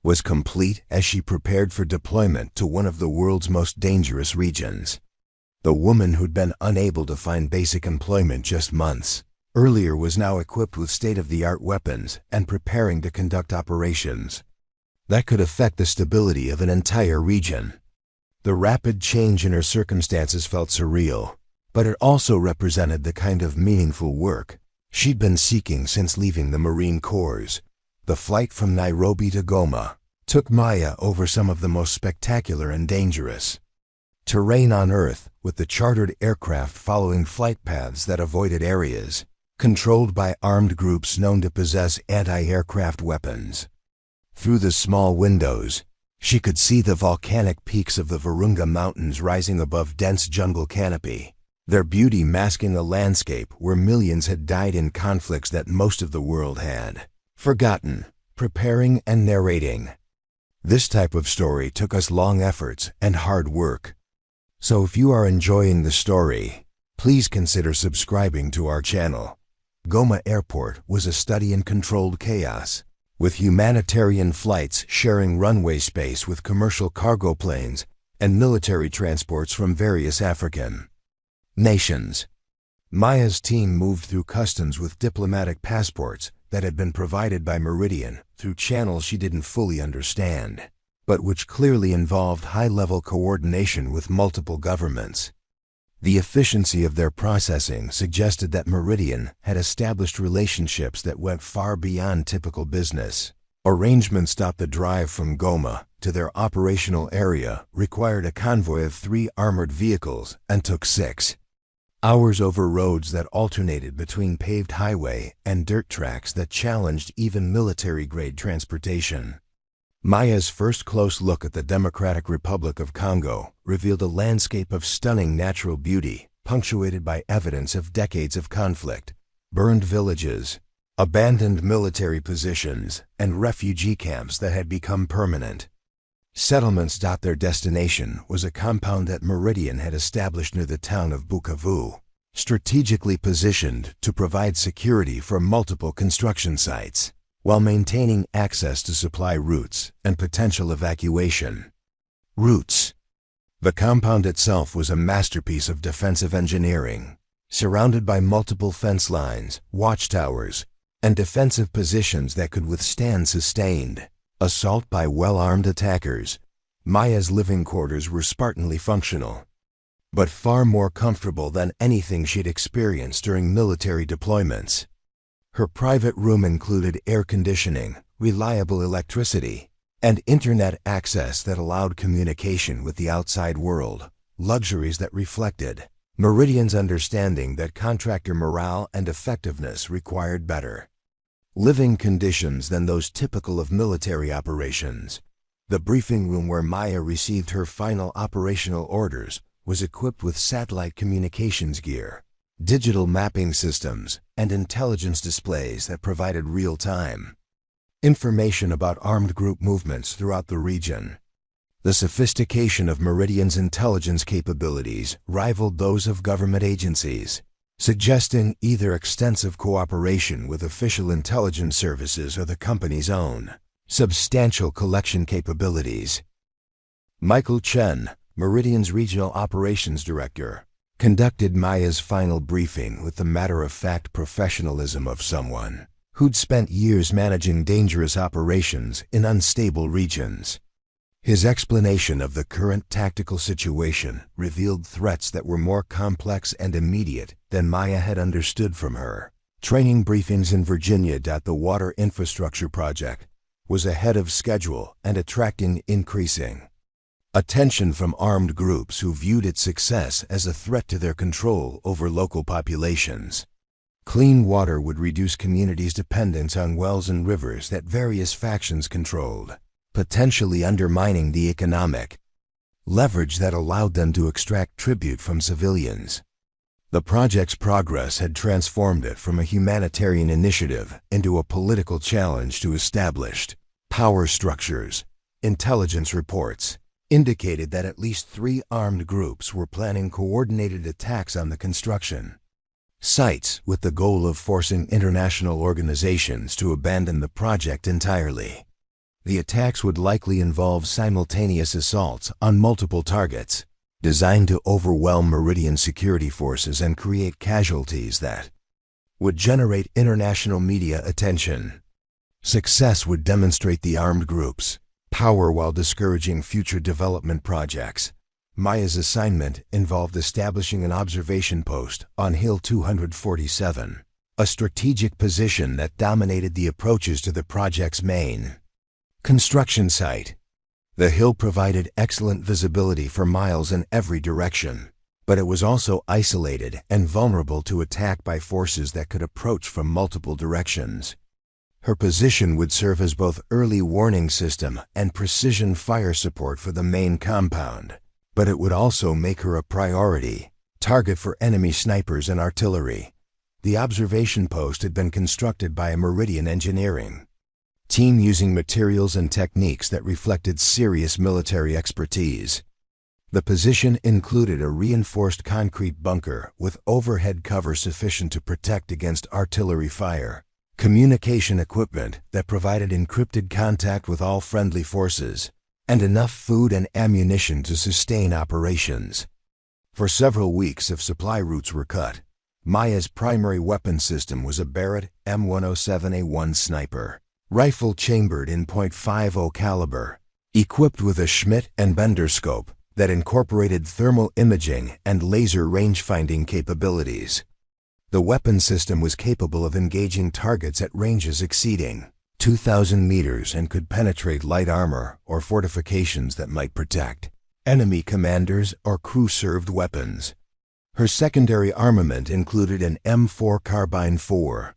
was complete as she prepared for deployment to one of the world's most dangerous regions. The woman who'd been unable to find basic employment just months earlier was now equipped with state-of-the-art weapons and preparing to conduct operations that could affect the stability of an entire region. The rapid change in her circumstances felt surreal, but it also represented the kind of meaningful work she'd been seeking since leaving the Marine Corps. The flight from Nairobi to Goma took Maya over some of the most spectacular and dangerous terrain on Earth, with the chartered aircraft following flight paths that avoided areas controlled by armed groups known to possess anti-aircraft weapons. Through the small windows, she could see the volcanic peaks of the Virunga Mountains rising above dense jungle canopy, their beauty masking a landscape where millions had died in conflicts that most of the world had forgotten. Preparing and narrating this type of story took us long efforts and hard work. So if you are enjoying the story, please consider subscribing to our channel. Goma Airport was a study in controlled chaos, with humanitarian flights sharing runway space with commercial cargo planes and military transports from various African nations. Maya's team moved through customs with diplomatic passports that had been provided by Meridian through channels she didn't fully understand, but which clearly involved high-level coordination with multiple governments. The efficiency of their processing suggested that Meridian had established relationships that went far beyond typical business. Arrangements that the drive from Goma to their operational area required a convoy of 3 armored vehicles and took 6 hours over roads that alternated between paved highway and dirt tracks that challenged even military-grade transportation. Maya's first close look at the Democratic Republic of Congo revealed a landscape of stunning natural beauty, punctuated by evidence of decades of conflict, burned villages, abandoned military positions, and refugee camps that had become permanent settlements. Their destination was a compound that Meridian had established near the town of Bukavu, strategically positioned to provide security for multiple construction sites, while maintaining access to supply routes and potential evacuation routes. The compound itself was a masterpiece of defensive engineering, surrounded by multiple fence lines, watchtowers, and defensive positions that could withstand sustained assault by well-armed attackers. Maya's living quarters were Spartanly functional, but far more comfortable than anything she'd experienced during military deployments. Her private room included air conditioning, reliable electricity, and internet access that allowed communication with the outside world, luxuries that reflected Meridian's understanding that contractor morale and effectiveness required better living conditions than those typical of military operations. The briefing room where Maya received her final operational orders was equipped with satellite communications gear, digital mapping systems, and intelligence displays that provided real-time information about armed group movements throughout the region. The sophistication of Meridian's intelligence capabilities rivaled those of government agencies, suggesting either extensive cooperation with official intelligence services or the company's own substantial collection capabilities. Michael Chen, Meridian's Regional Operations Director, conducted Maya's final briefing with the matter-of-fact professionalism of someone who'd spent years managing dangerous operations in unstable regions. His explanation of the current tactical situation revealed threats that were more complex and immediate than Maya had understood from her training briefings in Virginia. The water infrastructure project was ahead of schedule and attracting increasing attention from armed groups who viewed its success as a threat to their control over local populations. Clean water would reduce communities' dependence on wells and rivers that various factions controlled, potentially undermining the economic leverage that allowed them to extract tribute from civilians. The project's progress had transformed it from a humanitarian initiative into a political challenge to established power structures. Intelligence reports indicated that at least 3 armed groups were planning coordinated attacks on the construction sites with the goal of forcing international organizations to abandon the project entirely. The attacks would likely involve simultaneous assaults on multiple targets, designed to overwhelm Meridian security forces and create casualties that would generate international media attention. Success would demonstrate the armed groups' power while discouraging future development projects. Maya's assignment involved establishing an observation post on Hill 247, a strategic position that dominated the approaches to the project's main construction site. The hill provided excellent visibility for miles in every direction, but it was also isolated and vulnerable to attack by forces that could approach from multiple directions. Her position would serve as both early warning system and precision fire support for the main compound, but it would also make her a priority target for enemy snipers and artillery. The observation post had been constructed by a Meridian engineering team using materials and techniques that reflected serious military expertise. The position included a reinforced concrete bunker with overhead cover sufficient to protect against artillery fire, communication equipment that provided encrypted contact with all friendly forces, and enough food and ammunition to sustain operations. For several weeks, if supply routes were cut, Maya's primary weapon system was a Barrett M107A1 sniper rifle chambered in .50 caliber, equipped with a Schmidt and Bender scope that incorporated thermal imaging and laser range-finding capabilities. The weapon system was capable of engaging targets at ranges exceeding 2,000 meters and could penetrate light armor or fortifications that might protect enemy commanders or crew-served weapons. Her secondary armament included an M4 carbine for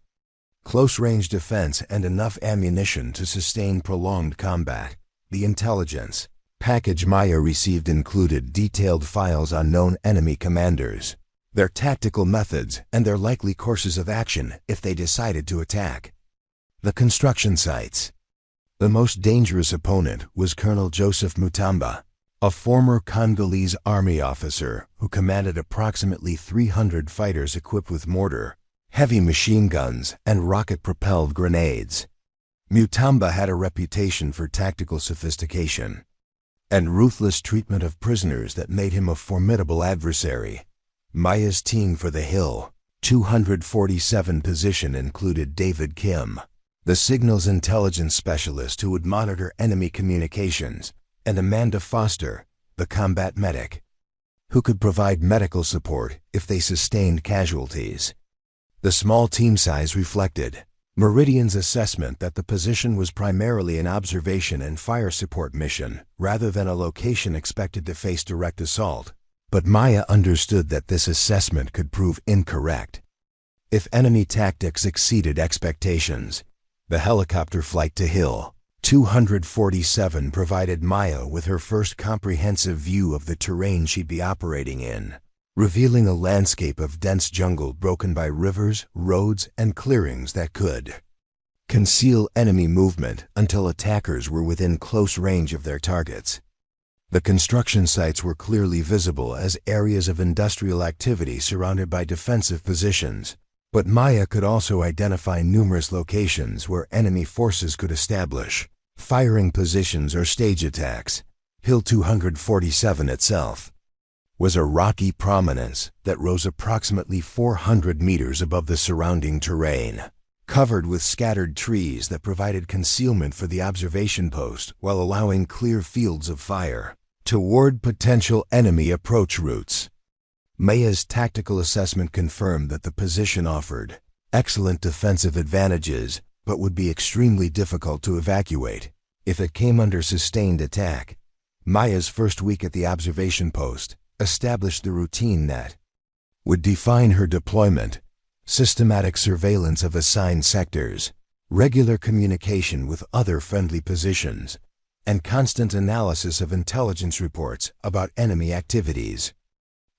close-range defense and enough ammunition to sustain prolonged combat. The intelligence package Maya received included detailed files on known enemy commanders, their tactical methods, and their likely courses of action if they decided to attack the construction sites. The most dangerous opponent was Colonel Joseph Mutamba, a former Congolese army officer who commanded approximately 300 fighters equipped with mortar, heavy machine guns, and rocket-propelled grenades. Mutamba had a reputation for tactical sophistication and ruthless treatment of prisoners that made him a formidable adversary. Maya's team for the Hill 247 position included David Kim, the signals intelligence specialist who would monitor enemy communications, and Amanda Foster, the combat medic, who could provide medical support if they sustained casualties. The small team size reflected Meridian's assessment that the position was primarily an observation and fire support mission rather than a location expected to face direct assault. But Maya understood that this assessment could prove incorrect. If enemy tactics exceeded expectations, the helicopter flight to Hill 247 provided Maya with her first comprehensive view of the terrain she'd be operating in, revealing a landscape of dense jungle broken by rivers, roads, and clearings that could conceal enemy movement until attackers were within close range of their targets. The construction sites were clearly visible as areas of industrial activity surrounded by defensive positions, but Maya could also identify numerous locations where enemy forces could establish firing positions or stage attacks. Hill 247 itself was a rocky prominence that rose approximately 400 meters above the surrounding terrain. covered with scattered trees that provided concealment for the observation post while allowing clear fields of fire toward potential enemy approach routes. Maya's tactical assessment confirmed that the position offered excellent defensive advantages, but would be extremely difficult to evacuate if it came under sustained attack. Maya's first week at the observation post established the routine that would define her deployment: systematic surveillance of assigned sectors, regular communication with other friendly positions, and constant analysis of intelligence reports about enemy activities.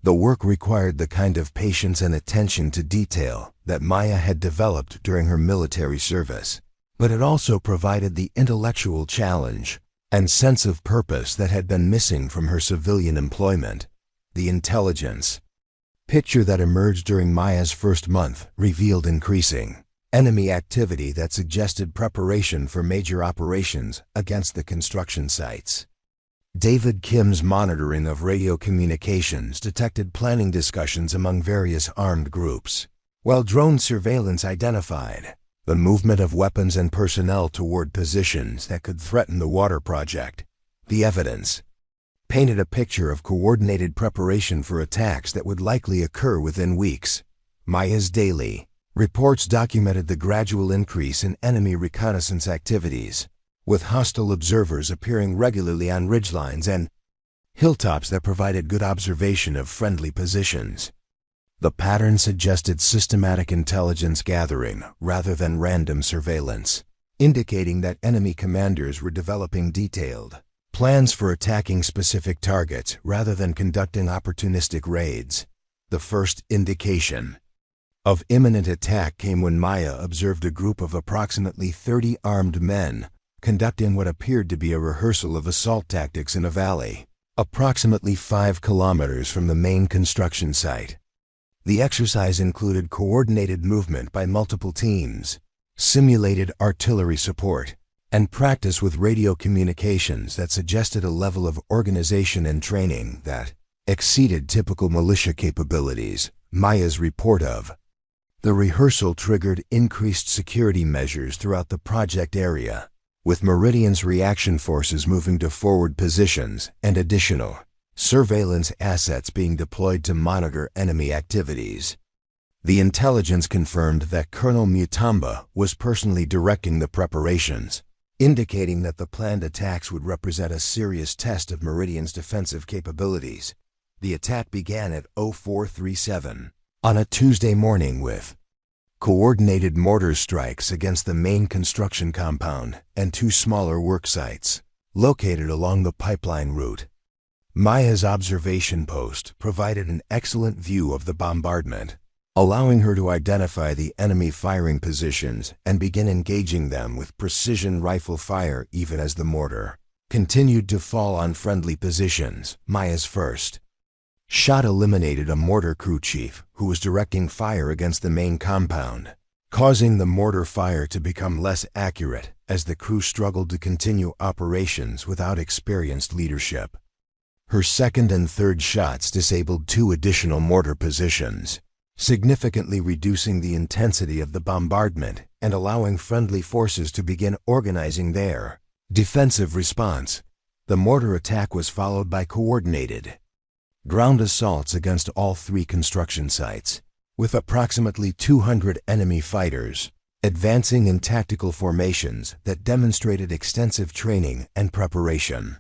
The work required the kind of patience and attention to detail that Maya had developed during her military service, but it also provided the intellectual challenge and sense of purpose that had been missing from her civilian employment. The intelligence picture that emerged during Maya's first month revealed increasing enemy activity that suggested preparation for major operations against the construction sites. David Kim's monitoring of radio communications detected planning discussions among various armed groups, while drone surveillance identified the movement of weapons and personnel toward positions that could threaten the water project. The evidence painted a picture of coordinated preparation for attacks that would likely occur within weeks. Maya's daily reports documented the gradual increase in enemy reconnaissance activities, with hostile observers appearing regularly on ridgelines and hilltops that provided good observation of friendly positions. The pattern suggested systematic intelligence gathering rather than random surveillance, indicating that enemy commanders were developing detailed plans for attacking specific targets rather than conducting opportunistic raids. The first indication of imminent attack came when Maya observed a group of approximately 30 armed men conducting what appeared to be a rehearsal of assault tactics in a valley, approximately 5 kilometers from the main construction site. The exercise included coordinated movement by multiple teams, simulated artillery support, and practice with radio communications that suggested a level of organization and training that exceeded typical militia capabilities. Maya's report of the rehearsal triggered increased security measures throughout the project area, with Meridian's reaction forces moving to forward positions and additional surveillance assets being deployed to monitor enemy activities. The intelligence confirmed that Colonel Mutamba was personally directing the preparations, indicating that the planned attacks would represent a serious test of Meridian's defensive capabilities. The attack began at 0437 on a Tuesday morning with coordinated mortar strikes against the main construction compound and 2 smaller work sites located along the pipeline route. Maya's observation post provided an excellent view of the bombardment, allowing her to identify the enemy firing positions and begin engaging them with precision rifle fire even as the mortar continued to fall on friendly positions. Maya's first shot eliminated a mortar crew chief who was directing fire against the main compound, causing the mortar fire to become less accurate as the crew struggled to continue operations without experienced leadership. Her second and third shots disabled 2 additional mortar positions, significantly reducing the intensity of the bombardment and allowing friendly forces to begin organizing their defensive response. The mortar attack was followed by coordinated ground assaults against all 3 construction sites, with approximately 200 enemy fighters advancing in tactical formations that demonstrated extensive training and preparation.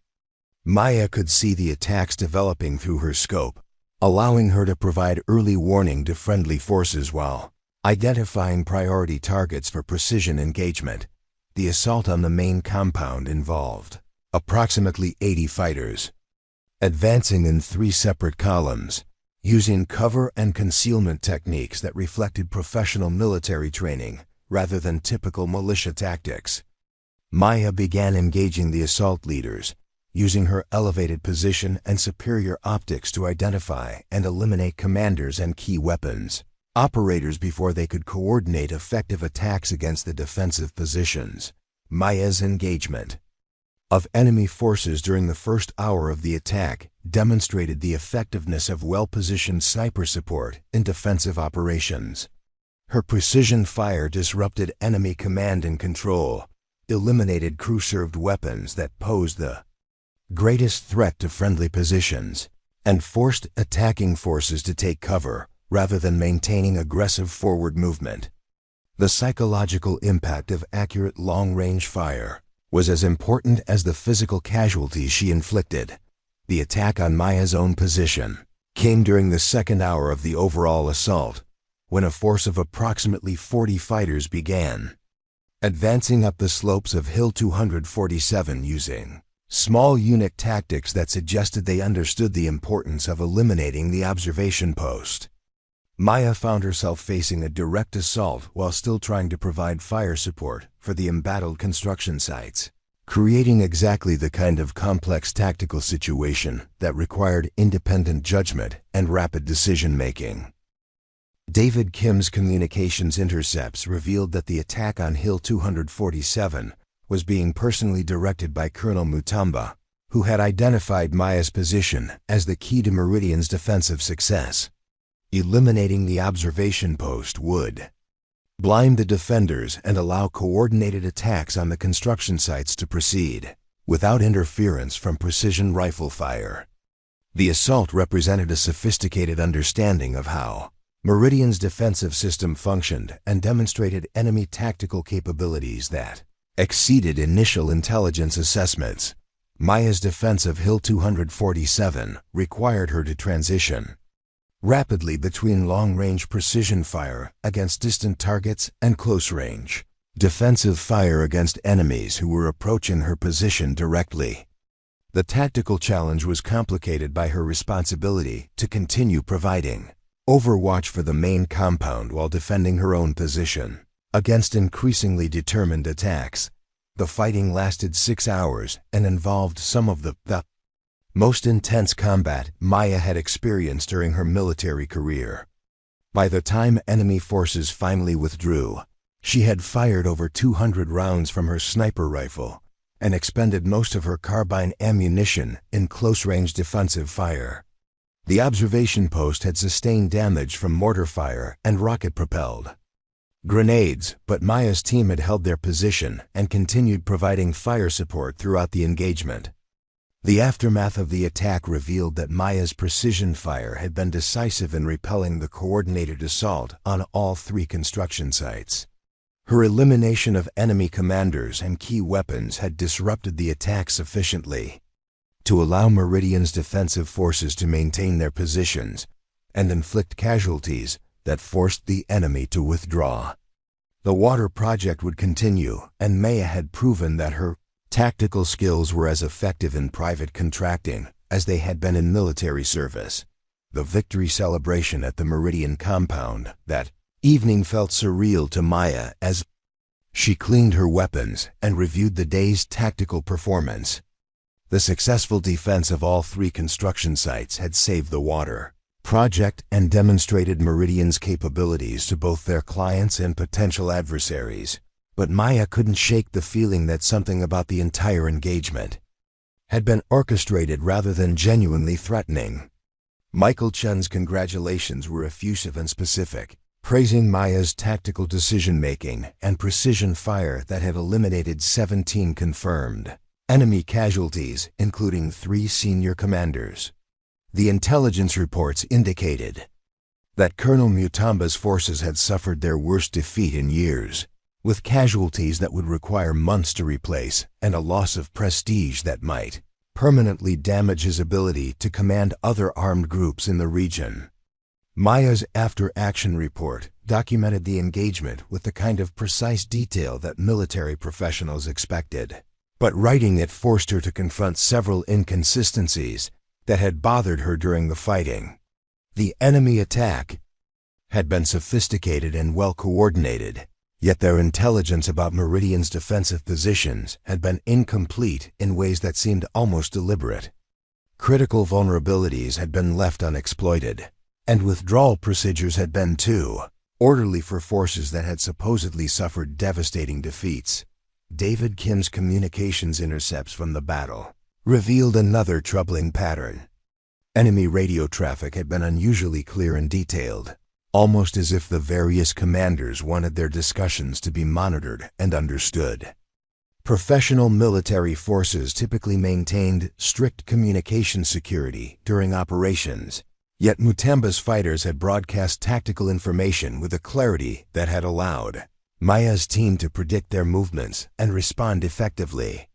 Maya could see the attacks developing through her scope, allowing her to provide early warning to friendly forces while identifying priority targets for precision engagement. The assault on the main compound involved approximately 80 fighters, advancing in 3 separate columns, using cover and concealment techniques that reflected professional military training rather than typical militia tactics. Maya began engaging the assault leaders, using her elevated position and superior optics to identify and eliminate commanders and key weapons operators before they could coordinate effective attacks against the defensive positions. Maya's engagement of enemy forces during the first hour of the attack demonstrated the effectiveness of well-positioned sniper support in defensive operations. Her precision fire disrupted enemy command and control, eliminated crew-served weapons that posed the greatest threat to friendly positions, and forced attacking forces to take cover rather than maintaining aggressive forward movement. The psychological impact of accurate long-range fire was as important as the physical casualties she inflicted. The attack on Maya's own position came during the second hour of the overall assault, when a force of approximately 40 fighters began advancing up the slopes of Hill 247 using small unit tactics that suggested they understood the importance of eliminating the observation post. Maya found herself facing a direct assault while still trying to provide fire support for the embattled construction sites, creating exactly the kind of complex tactical situation that required independent judgment and rapid decision-making. David Kim's communications intercepts revealed that the attack on Hill 247 was being personally directed by Colonel Mutamba, who had identified Maya's position as the key to Meridian's defensive success. Eliminating the observation post would blind the defenders and allow coordinated attacks on the construction sites to proceed, without interference from precision rifle fire. The assault represented a sophisticated understanding of how Meridian's defensive system functioned and demonstrated enemy tactical capabilities that exceeded initial intelligence assessments. Maya's defense of Hill 247 required her to transition rapidly between long-range precision fire against distant targets and close-range defensive fire against enemies who were approaching her position directly. The tactical challenge was complicated by her responsibility to continue providing overwatch for the main compound while defending her own position against increasingly determined attacks. The fighting lasted 6 hours and involved some of the most intense combat Maya had experienced during her military career. By the time enemy forces finally withdrew, she had fired over 200 rounds from her sniper rifle and expended most of her carbine ammunition in close-range defensive fire. The observation post had sustained damage from mortar fire and rocket-propelled grenades, but Maya's team had held their position and continued providing fire support throughout the engagement. The aftermath of the attack revealed that Maya's precision fire had been decisive in repelling the coordinated assault on all 3 construction sites. Her elimination of enemy commanders and key weapons had disrupted the attack sufficiently to allow Meridian's defensive forces to maintain their positions and inflict casualties that forced the enemy to withdraw. The water project would continue, and Maya had proven that her tactical skills were as effective in private contracting as they had been in military service. The victory celebration at the Meridian compound that evening felt surreal to Maya as she cleaned her weapons and reviewed the day's tactical performance. The successful defense of all 3 construction sites had saved the water project and demonstrated Meridian's capabilities to both their clients and potential adversaries. But Maya couldn't shake the feeling that something about the entire engagement had been orchestrated rather than genuinely threatening. Michael Chen's congratulations were effusive and specific, praising Maya's tactical decision-making and precision fire that had eliminated 17 confirmed enemy casualties, including 3 senior commanders. The intelligence reports indicated that Colonel Mutamba's forces had suffered their worst defeat in years, with casualties that would require months to replace and a loss of prestige that might permanently damage his ability to command other armed groups in the region. Maya's after-action report documented the engagement with the kind of precise detail that military professionals expected, but writing it forced her to confront several inconsistencies that had bothered her during the fighting. The enemy attack had been sophisticated and well coordinated, yet their intelligence about Meridian's defensive positions had been incomplete in ways that seemed almost deliberate. Critical vulnerabilities had been left unexploited, and withdrawal procedures had been too orderly for forces that had supposedly suffered devastating defeats. David Kim's communications intercepts from the battle revealed another troubling pattern. Enemy radio traffic had been unusually clear and detailed, almost as if the various commanders wanted their discussions to be monitored and understood. Professional military forces typically maintained strict communication security during operations, yet Mutamba's fighters had broadcast tactical information with a clarity that had allowed Maya's team to predict their movements and respond effectively.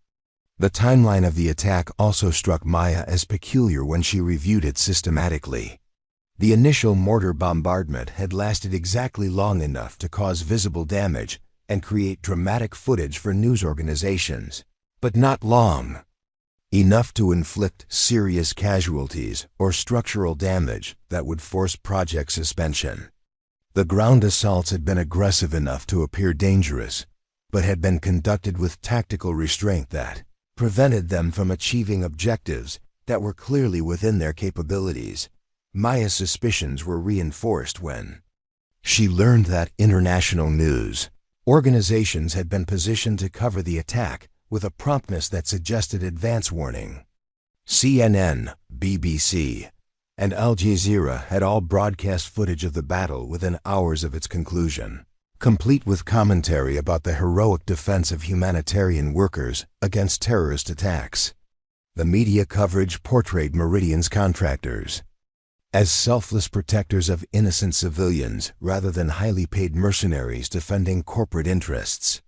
The timeline of the attack also struck Maya as peculiar when she reviewed it systematically. The initial mortar bombardment had lasted exactly long enough to cause visible damage and create dramatic footage for news organizations, but not long enough to inflict serious casualties or structural damage that would force project suspension. The ground assaults had been aggressive enough to appear dangerous, but had been conducted with tactical restraint that prevented them from achieving objectives that were clearly within their capabilities. Maya's suspicions were reinforced when she learned that international news organizations had been positioned to cover the attack with a promptness that suggested advance warning. CNN, BBC, and Al Jazeera had all broadcast footage of the battle within hours of its conclusion, complete with commentary about the heroic defense of humanitarian workers against terrorist attacks. The media coverage portrayed Meridian's contractors as selfless protectors of innocent civilians rather than highly paid mercenaries defending corporate interests.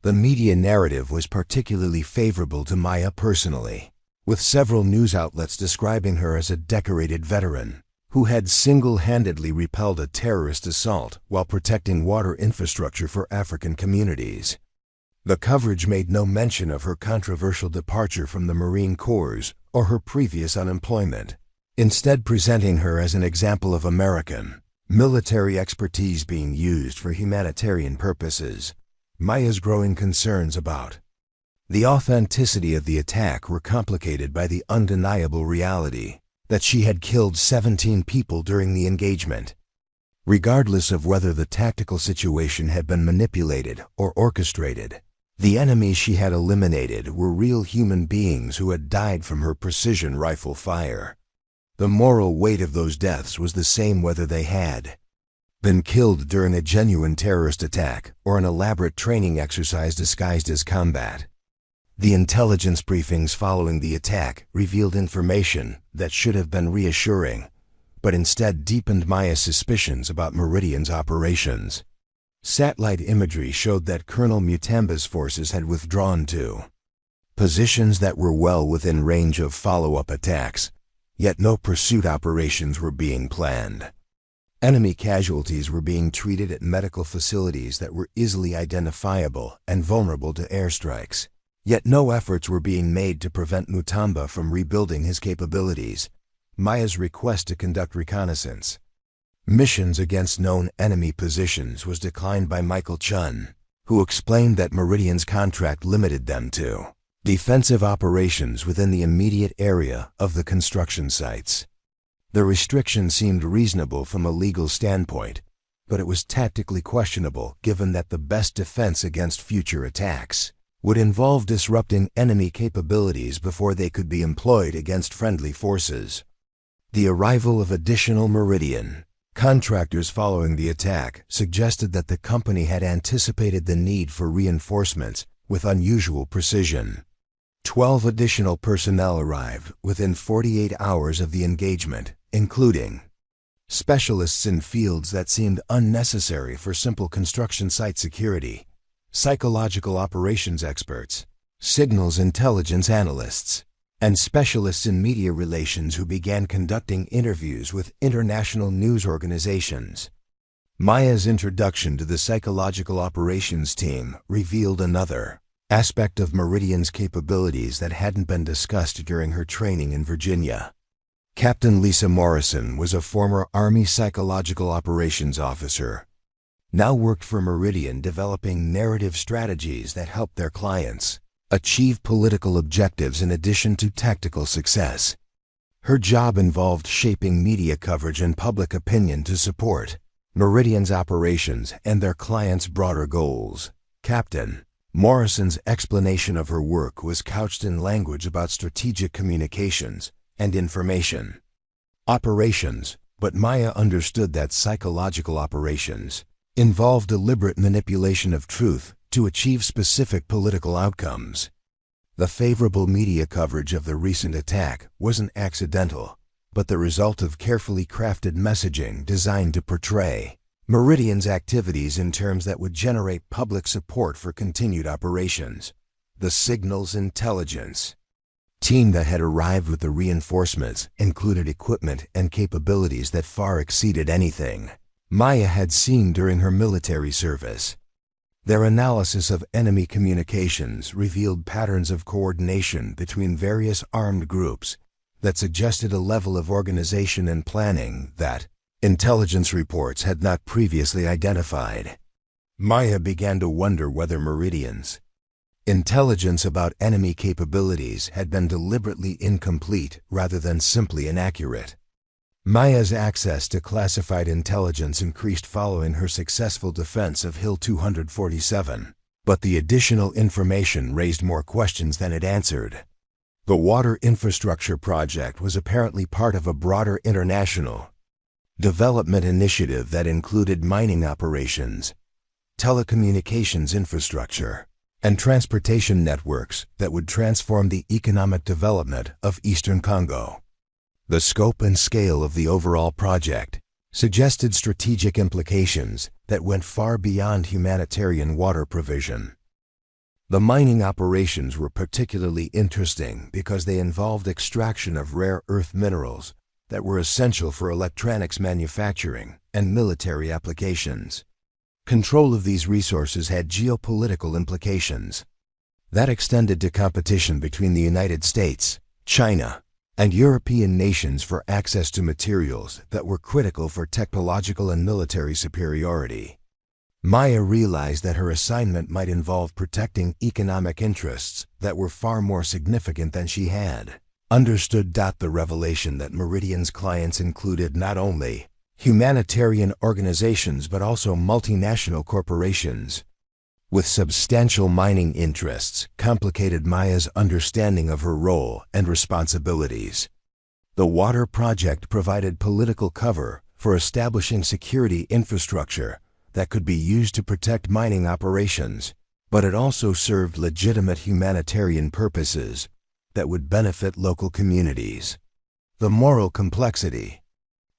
The media narrative was particularly favorable to Maya personally, with several news outlets describing her as a decorated veteran who had single-handedly repelled a terrorist assault while protecting water infrastructure for African communities. The coverage made no mention of her controversial departure from the Marine Corps or her previous unemployment, instead presenting her as an example of American military expertise being used for humanitarian purposes. Maya's growing concerns about the authenticity of the attack were complicated by the undeniable reality that she had killed 17 people during the engagement. Regardless of whether the tactical situation had been manipulated or orchestrated, the enemies she had eliminated were real human beings who had died from her precision rifle fire. The moral weight of those deaths was the same whether they had been killed during a genuine terrorist attack or an elaborate training exercise disguised as combat. The intelligence briefings following the attack revealed information that should have been reassuring, but instead deepened Maya's suspicions about Meridian's operations. Satellite imagery showed that Colonel Mutamba's forces had withdrawn to positions that were well within range of follow-up attacks, yet no pursuit operations were being planned. Enemy casualties were being treated at medical facilities that were easily identifiable and vulnerable to airstrikes. Yet no efforts were being made to prevent Mutamba from rebuilding his capabilities. Maya's request to conduct reconnaissance missions against known enemy positions was declined by Michael Chun, who explained that Meridian's contract limited them to defensive operations within the immediate area of the construction sites. The restriction seemed reasonable from a legal standpoint, but it was tactically questionable given that the best defense against future attacks would involve disrupting enemy capabilities before they could be employed against friendly forces. The arrival of additional Meridian contractors following the attack suggested that the company had anticipated the need for reinforcements with unusual precision. 12 additional personnel arrived within 48 hours of the engagement, including specialists in fields that seemed unnecessary for simple construction site security, psychological operations experts, signals intelligence analysts, and specialists in media relations who began conducting interviews with international news organizations. Maya's introduction to the psychological operations team revealed another aspect of Meridian's capabilities that hadn't been discussed during her training in Virginia. Captain Lisa Morrison was a former Army psychological operations officer, now worked for Meridian developing narrative strategies that helped their clients achieve political objectives in addition to tactical success. Her job involved shaping media coverage and public opinion to support Meridian's operations and their clients' broader goals. Captain Morrison's explanation of her work was couched in language about strategic communications and information operations But Maya understood that psychological operations involved deliberate manipulation of truth to achieve specific political outcomes. The favorable media coverage of the recent attack wasn't accidental, but the result of carefully crafted messaging designed to portray Meridian's activities in terms that would generate public support for continued operations. The signal's intelligence team that had arrived with the reinforcements included equipment and capabilities that far exceeded anything Maya had seen during her military service. Their analysis of enemy communications revealed patterns of coordination between various armed groups that suggested a level of organization and planning that intelligence reports had not previously identified. Maya began to wonder whether Meridian's intelligence about enemy capabilities had been deliberately incomplete rather than simply inaccurate. Maya's access to classified intelligence increased following her successful defense of Hill 247, but the additional information raised more questions than it answered. The water infrastructure project was apparently part of a broader international development initiative that included mining operations, telecommunications infrastructure, and transportation networks that would transform the economic development of Eastern Congo. The scope and scale of the overall project suggested strategic implications that went far beyond humanitarian water provision. The mining operations were particularly interesting because they involved extraction of rare earth minerals that were essential for electronics manufacturing and military applications. Control of these resources had geopolitical implications that extended to competition between the United States, China, and European nations for access to materials that were critical for technological and military superiority. Maya realized that her assignment might involve protecting economic interests that were far more significant than she had understood. The revelation that Meridian's clients included not only humanitarian organizations but also multinational corporations with substantial mining interests complicated Maya's understanding of her role and responsibilities. The water project provided political cover for establishing security infrastructure that could be used to protect mining operations, but it also served legitimate humanitarian purposes that would benefit local communities. The moral complexity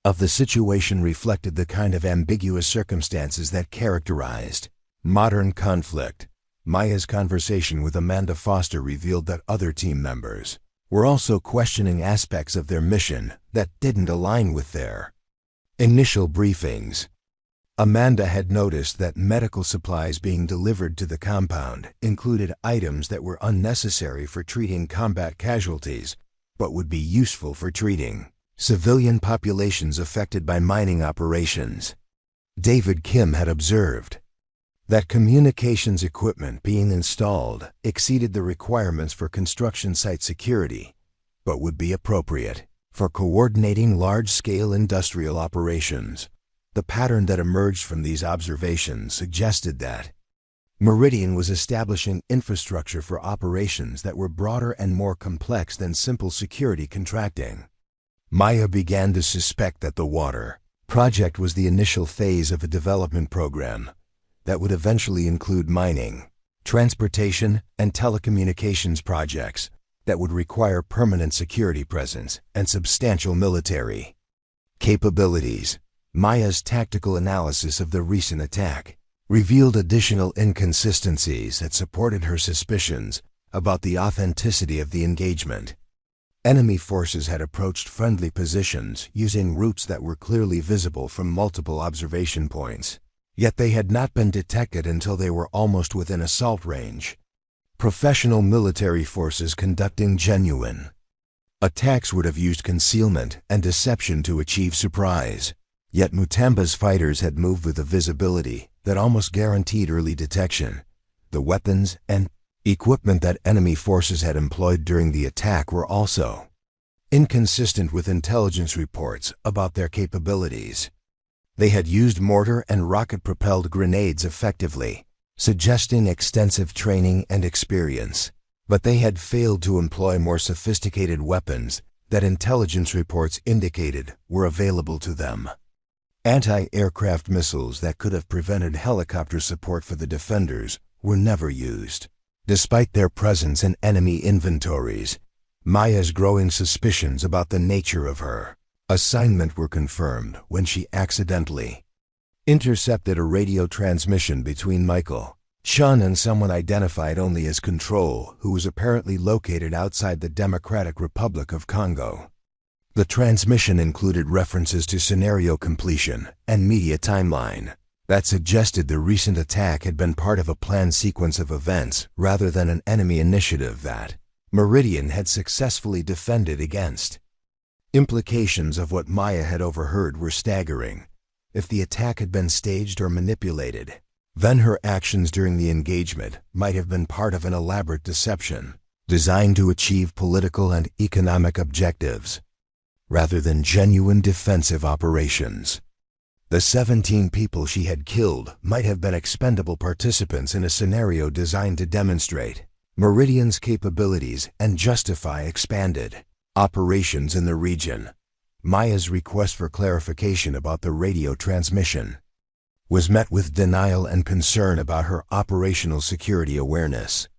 of the situation reflected the kind of ambiguous circumstances that characterized modern conflict. Maya's conversation with Amanda Foster revealed that other team members were also questioning aspects of their mission that didn't align with their initial briefings. Amanda had noticed that medical supplies being delivered to the compound included items that were unnecessary for treating combat casualties, but would be useful for treating civilian populations affected by mining operations. David Kim had observed that communications equipment being installed exceeded the requirements for construction site security, but would be appropriate for coordinating large-scale industrial operations. The pattern that emerged from these observations suggested that Meridian was establishing infrastructure for operations that were broader and more complex than simple security contracting. Maya began to suspect that the water project was the initial phase of a development program that would eventually include mining, transportation, and telecommunications projects that would require permanent security presence and substantial military capabilities. Maya's tactical analysis of the recent attack revealed additional inconsistencies that supported her suspicions about the authenticity of the engagement. Enemy forces had approached friendly positions using routes that were clearly visible from multiple observation points, yet they had not been detected until they were almost within assault range. Professional military forces conducting genuine attacks would have used concealment and deception to achieve surprise. Yet Mutamba's fighters had moved with a visibility that almost guaranteed early detection. The weapons and equipment that enemy forces had employed during the attack were also inconsistent with intelligence reports about their capabilities. They had used mortar and rocket-propelled grenades effectively, suggesting extensive training and experience, but they had failed to employ more sophisticated weapons that intelligence reports indicated were available to them. Anti-aircraft missiles that could have prevented helicopter support for the defenders were never used. Despite their presence in enemy inventories, Maya's growing suspicions about the nature of her assignment were confirmed when she accidentally intercepted a radio transmission between Michael Chun and someone identified only as Control, who was apparently located outside the Democratic Republic of Congo. The transmission included references to scenario completion and media timeline that suggested the recent attack had been part of a planned sequence of events rather than an enemy initiative that Meridian had successfully defended against. Implications of what Maya had overheard were staggering. If the attack had been staged or manipulated, then her actions during the engagement might have been part of an elaborate deception designed to achieve political and economic objectives, rather than genuine defensive operations. The 17 people she had killed might have been expendable participants in a scenario designed to demonstrate Meridian's capabilities and justify expanded operations in the region. Maya's request for clarification about the radio transmission was met with denial and concern about her operational security awareness.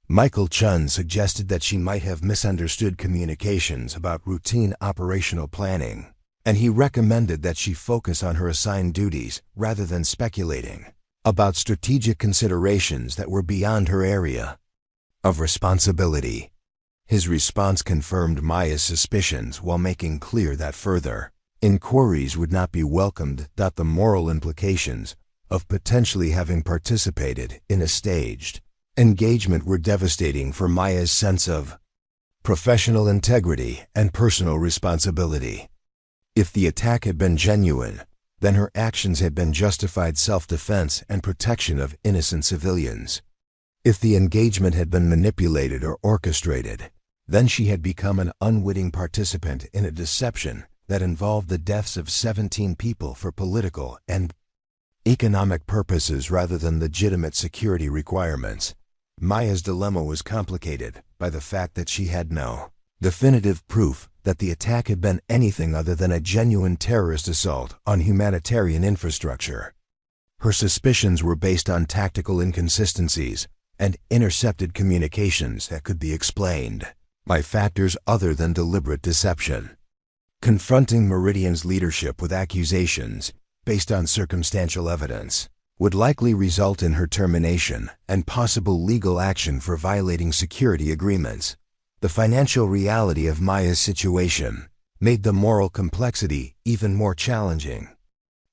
Michael Chun suggested that she might have misunderstood communications about routine operational planning, and he recommended that she focus on her assigned duties rather than speculating about strategic considerations that were beyond her area of responsibility. His response confirmed Maya's suspicions while making clear that further inquiries would not be welcomed. The moral implications of potentially having participated in a staged engagement were devastating for Maya's sense of professional integrity and personal responsibility. If the attack had been genuine, then her actions had been justified self-defense and protection of innocent civilians. If the engagement had been manipulated or orchestrated, then she had become an unwitting participant in a deception that involved the deaths of 17 people for political and economic purposes rather than legitimate security requirements. Maya's dilemma was complicated by the fact that she had no definitive proof that the attack had been anything other than a genuine terrorist assault on humanitarian infrastructure. Her suspicions were based on tactical inconsistencies and intercepted communications that could be explained by factors other than deliberate deception. Confronting Meridian's leadership with accusations based on circumstantial evidence would likely result in her termination and possible legal action for violating security agreements. The financial reality of Maya's situation made the moral complexity even more challenging.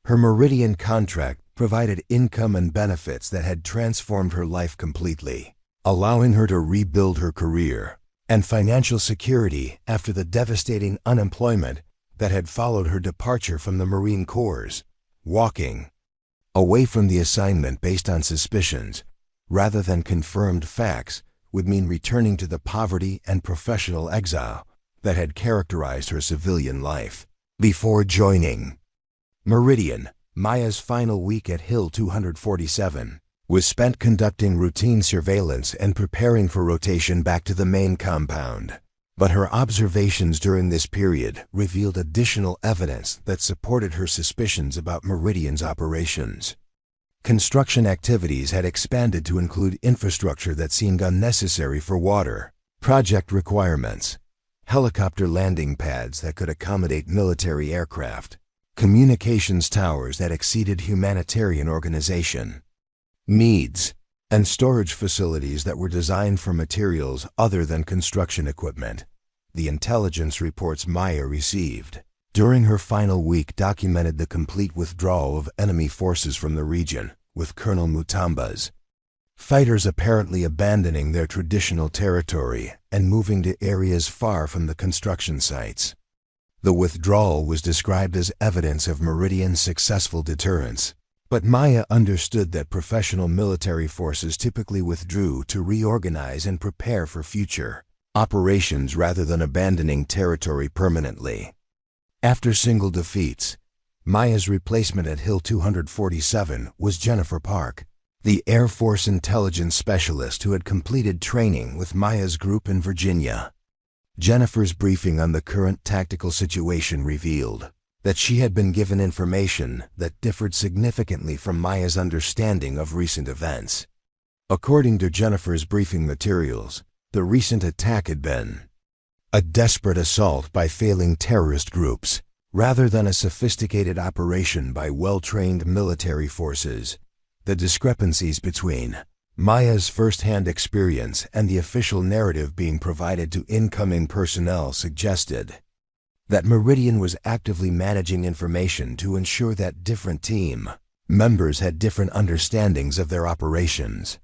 Her Meridian contract provided income and benefits that had transformed her life completely, allowing her to rebuild her career and financial security after the devastating unemployment that had followed her departure from the Marine Corps. Walking away from the assignment based on suspicions rather than confirmed facts would mean returning to the poverty and professional exile that had characterized her civilian life. Before joining Meridian, Maya's final week at Hill 247 was spent conducting routine surveillance and preparing for rotation back to the main compound. But her observations during this period revealed additional evidence that supported her suspicions about Meridian's operations. Construction activities had expanded to include infrastructure that seemed unnecessary for water project requirements, helicopter landing pads that could accommodate military aircraft, communications towers that exceeded humanitarian organization needs, and storage facilities that were designed for materials other than construction equipment. The intelligence reports Maya received during her final week documented the complete withdrawal of enemy forces from the region, with Colonel Mutamba's fighters apparently abandoning their traditional territory and moving to areas far from the construction sites. The withdrawal was described as evidence of Meridian's successful deterrence, but Maya understood that professional military forces typically withdrew to reorganize and prepare for future operations rather than abandoning territory permanently. After single defeats, Maya's replacement at Hill 247 was Jennifer Park, the Air Force intelligence specialist who had completed training with Maya's group in Virginia. Jennifer's briefing on the current tactical situation revealed that she had been given information that differed significantly from Maya's understanding of recent events. According to Jennifer's briefing materials, the recent attack had been a desperate assault by failing terrorist groups, rather than a sophisticated operation by well-trained military forces. The discrepancies between Maya's first-hand experience and the official narrative being provided to incoming personnel suggested that Meridian was actively managing information to ensure that different team members had different understandings of their operations.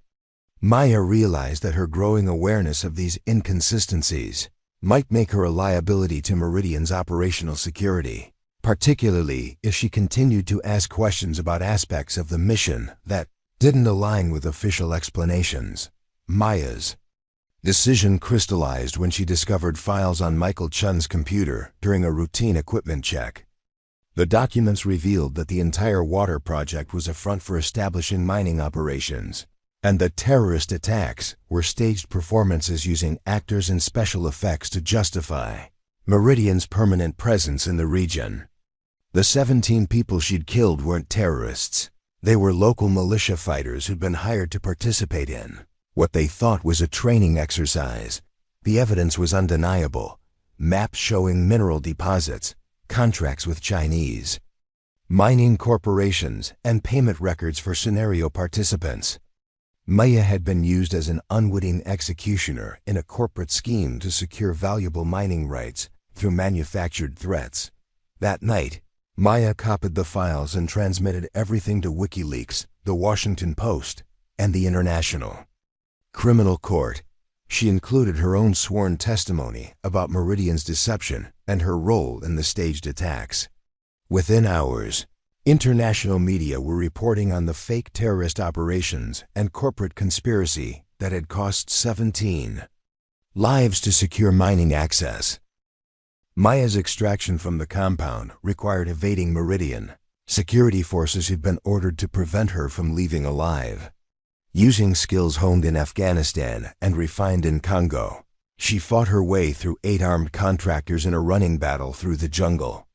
Maya realized that her growing awareness of these inconsistencies might make her a liability to Meridian's operational security, particularly if she continued to ask questions about aspects of the mission that didn't align with official explanations. Maya's decision crystallized when she discovered files on Michael Chun's computer during a routine equipment check. The documents revealed that the entire water project was a front for establishing mining operations, and the terrorist attacks were staged performances using actors and special effects to justify Meridian's permanent presence in the region. The 17 people she'd killed weren't terrorists. They were local militia fighters who'd been hired to participate in what they thought was a training exercise. The evidence was undeniable: maps showing mineral deposits, contracts with Chinese mining corporations, and payment records for scenario participants. Maya had been used as an unwitting executioner in a corporate scheme to secure valuable mining rights through manufactured threats. That night, Maya copied the files and transmitted everything to WikiLeaks, The Washington Post, and the International Criminal Court. She included her own sworn testimony about Meridian's deception and her role in the staged attacks. Within hours, international media were reporting on the fake terrorist operations and corporate conspiracy that had cost 17 lives to secure mining access. Maya's extraction from the compound required evading Meridian security forces who'd been ordered to prevent her from leaving alive. Using skills honed in Afghanistan and refined in Congo, she fought her way through 8 armed contractors in a running battle through the jungle.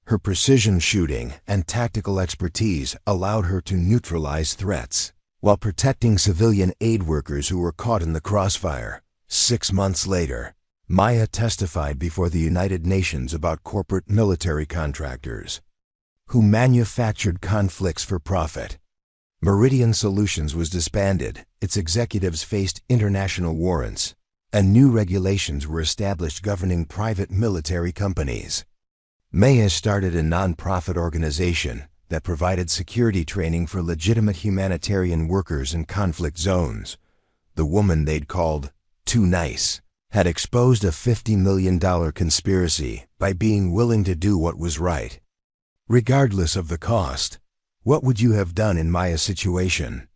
Her precision shooting and tactical expertise allowed her to neutralize threats while protecting civilian aid workers who were caught in the crossfire. 6 months later, Maya testified before the United Nations about corporate military contractors who manufactured conflicts for profit. Meridian Solutions was disbanded, its executives faced international warrants, and new regulations were established governing private military companies. Maya started a non-profit organization that provided security training for legitimate humanitarian workers in conflict zones. The woman they'd called Too Nice had exposed a $50 million conspiracy by being willing to do what was right, regardless of the cost. What would you have done in Maya's situation?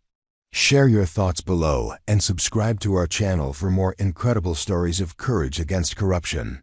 Share your thoughts below and subscribe to our channel for more incredible stories of courage against corruption.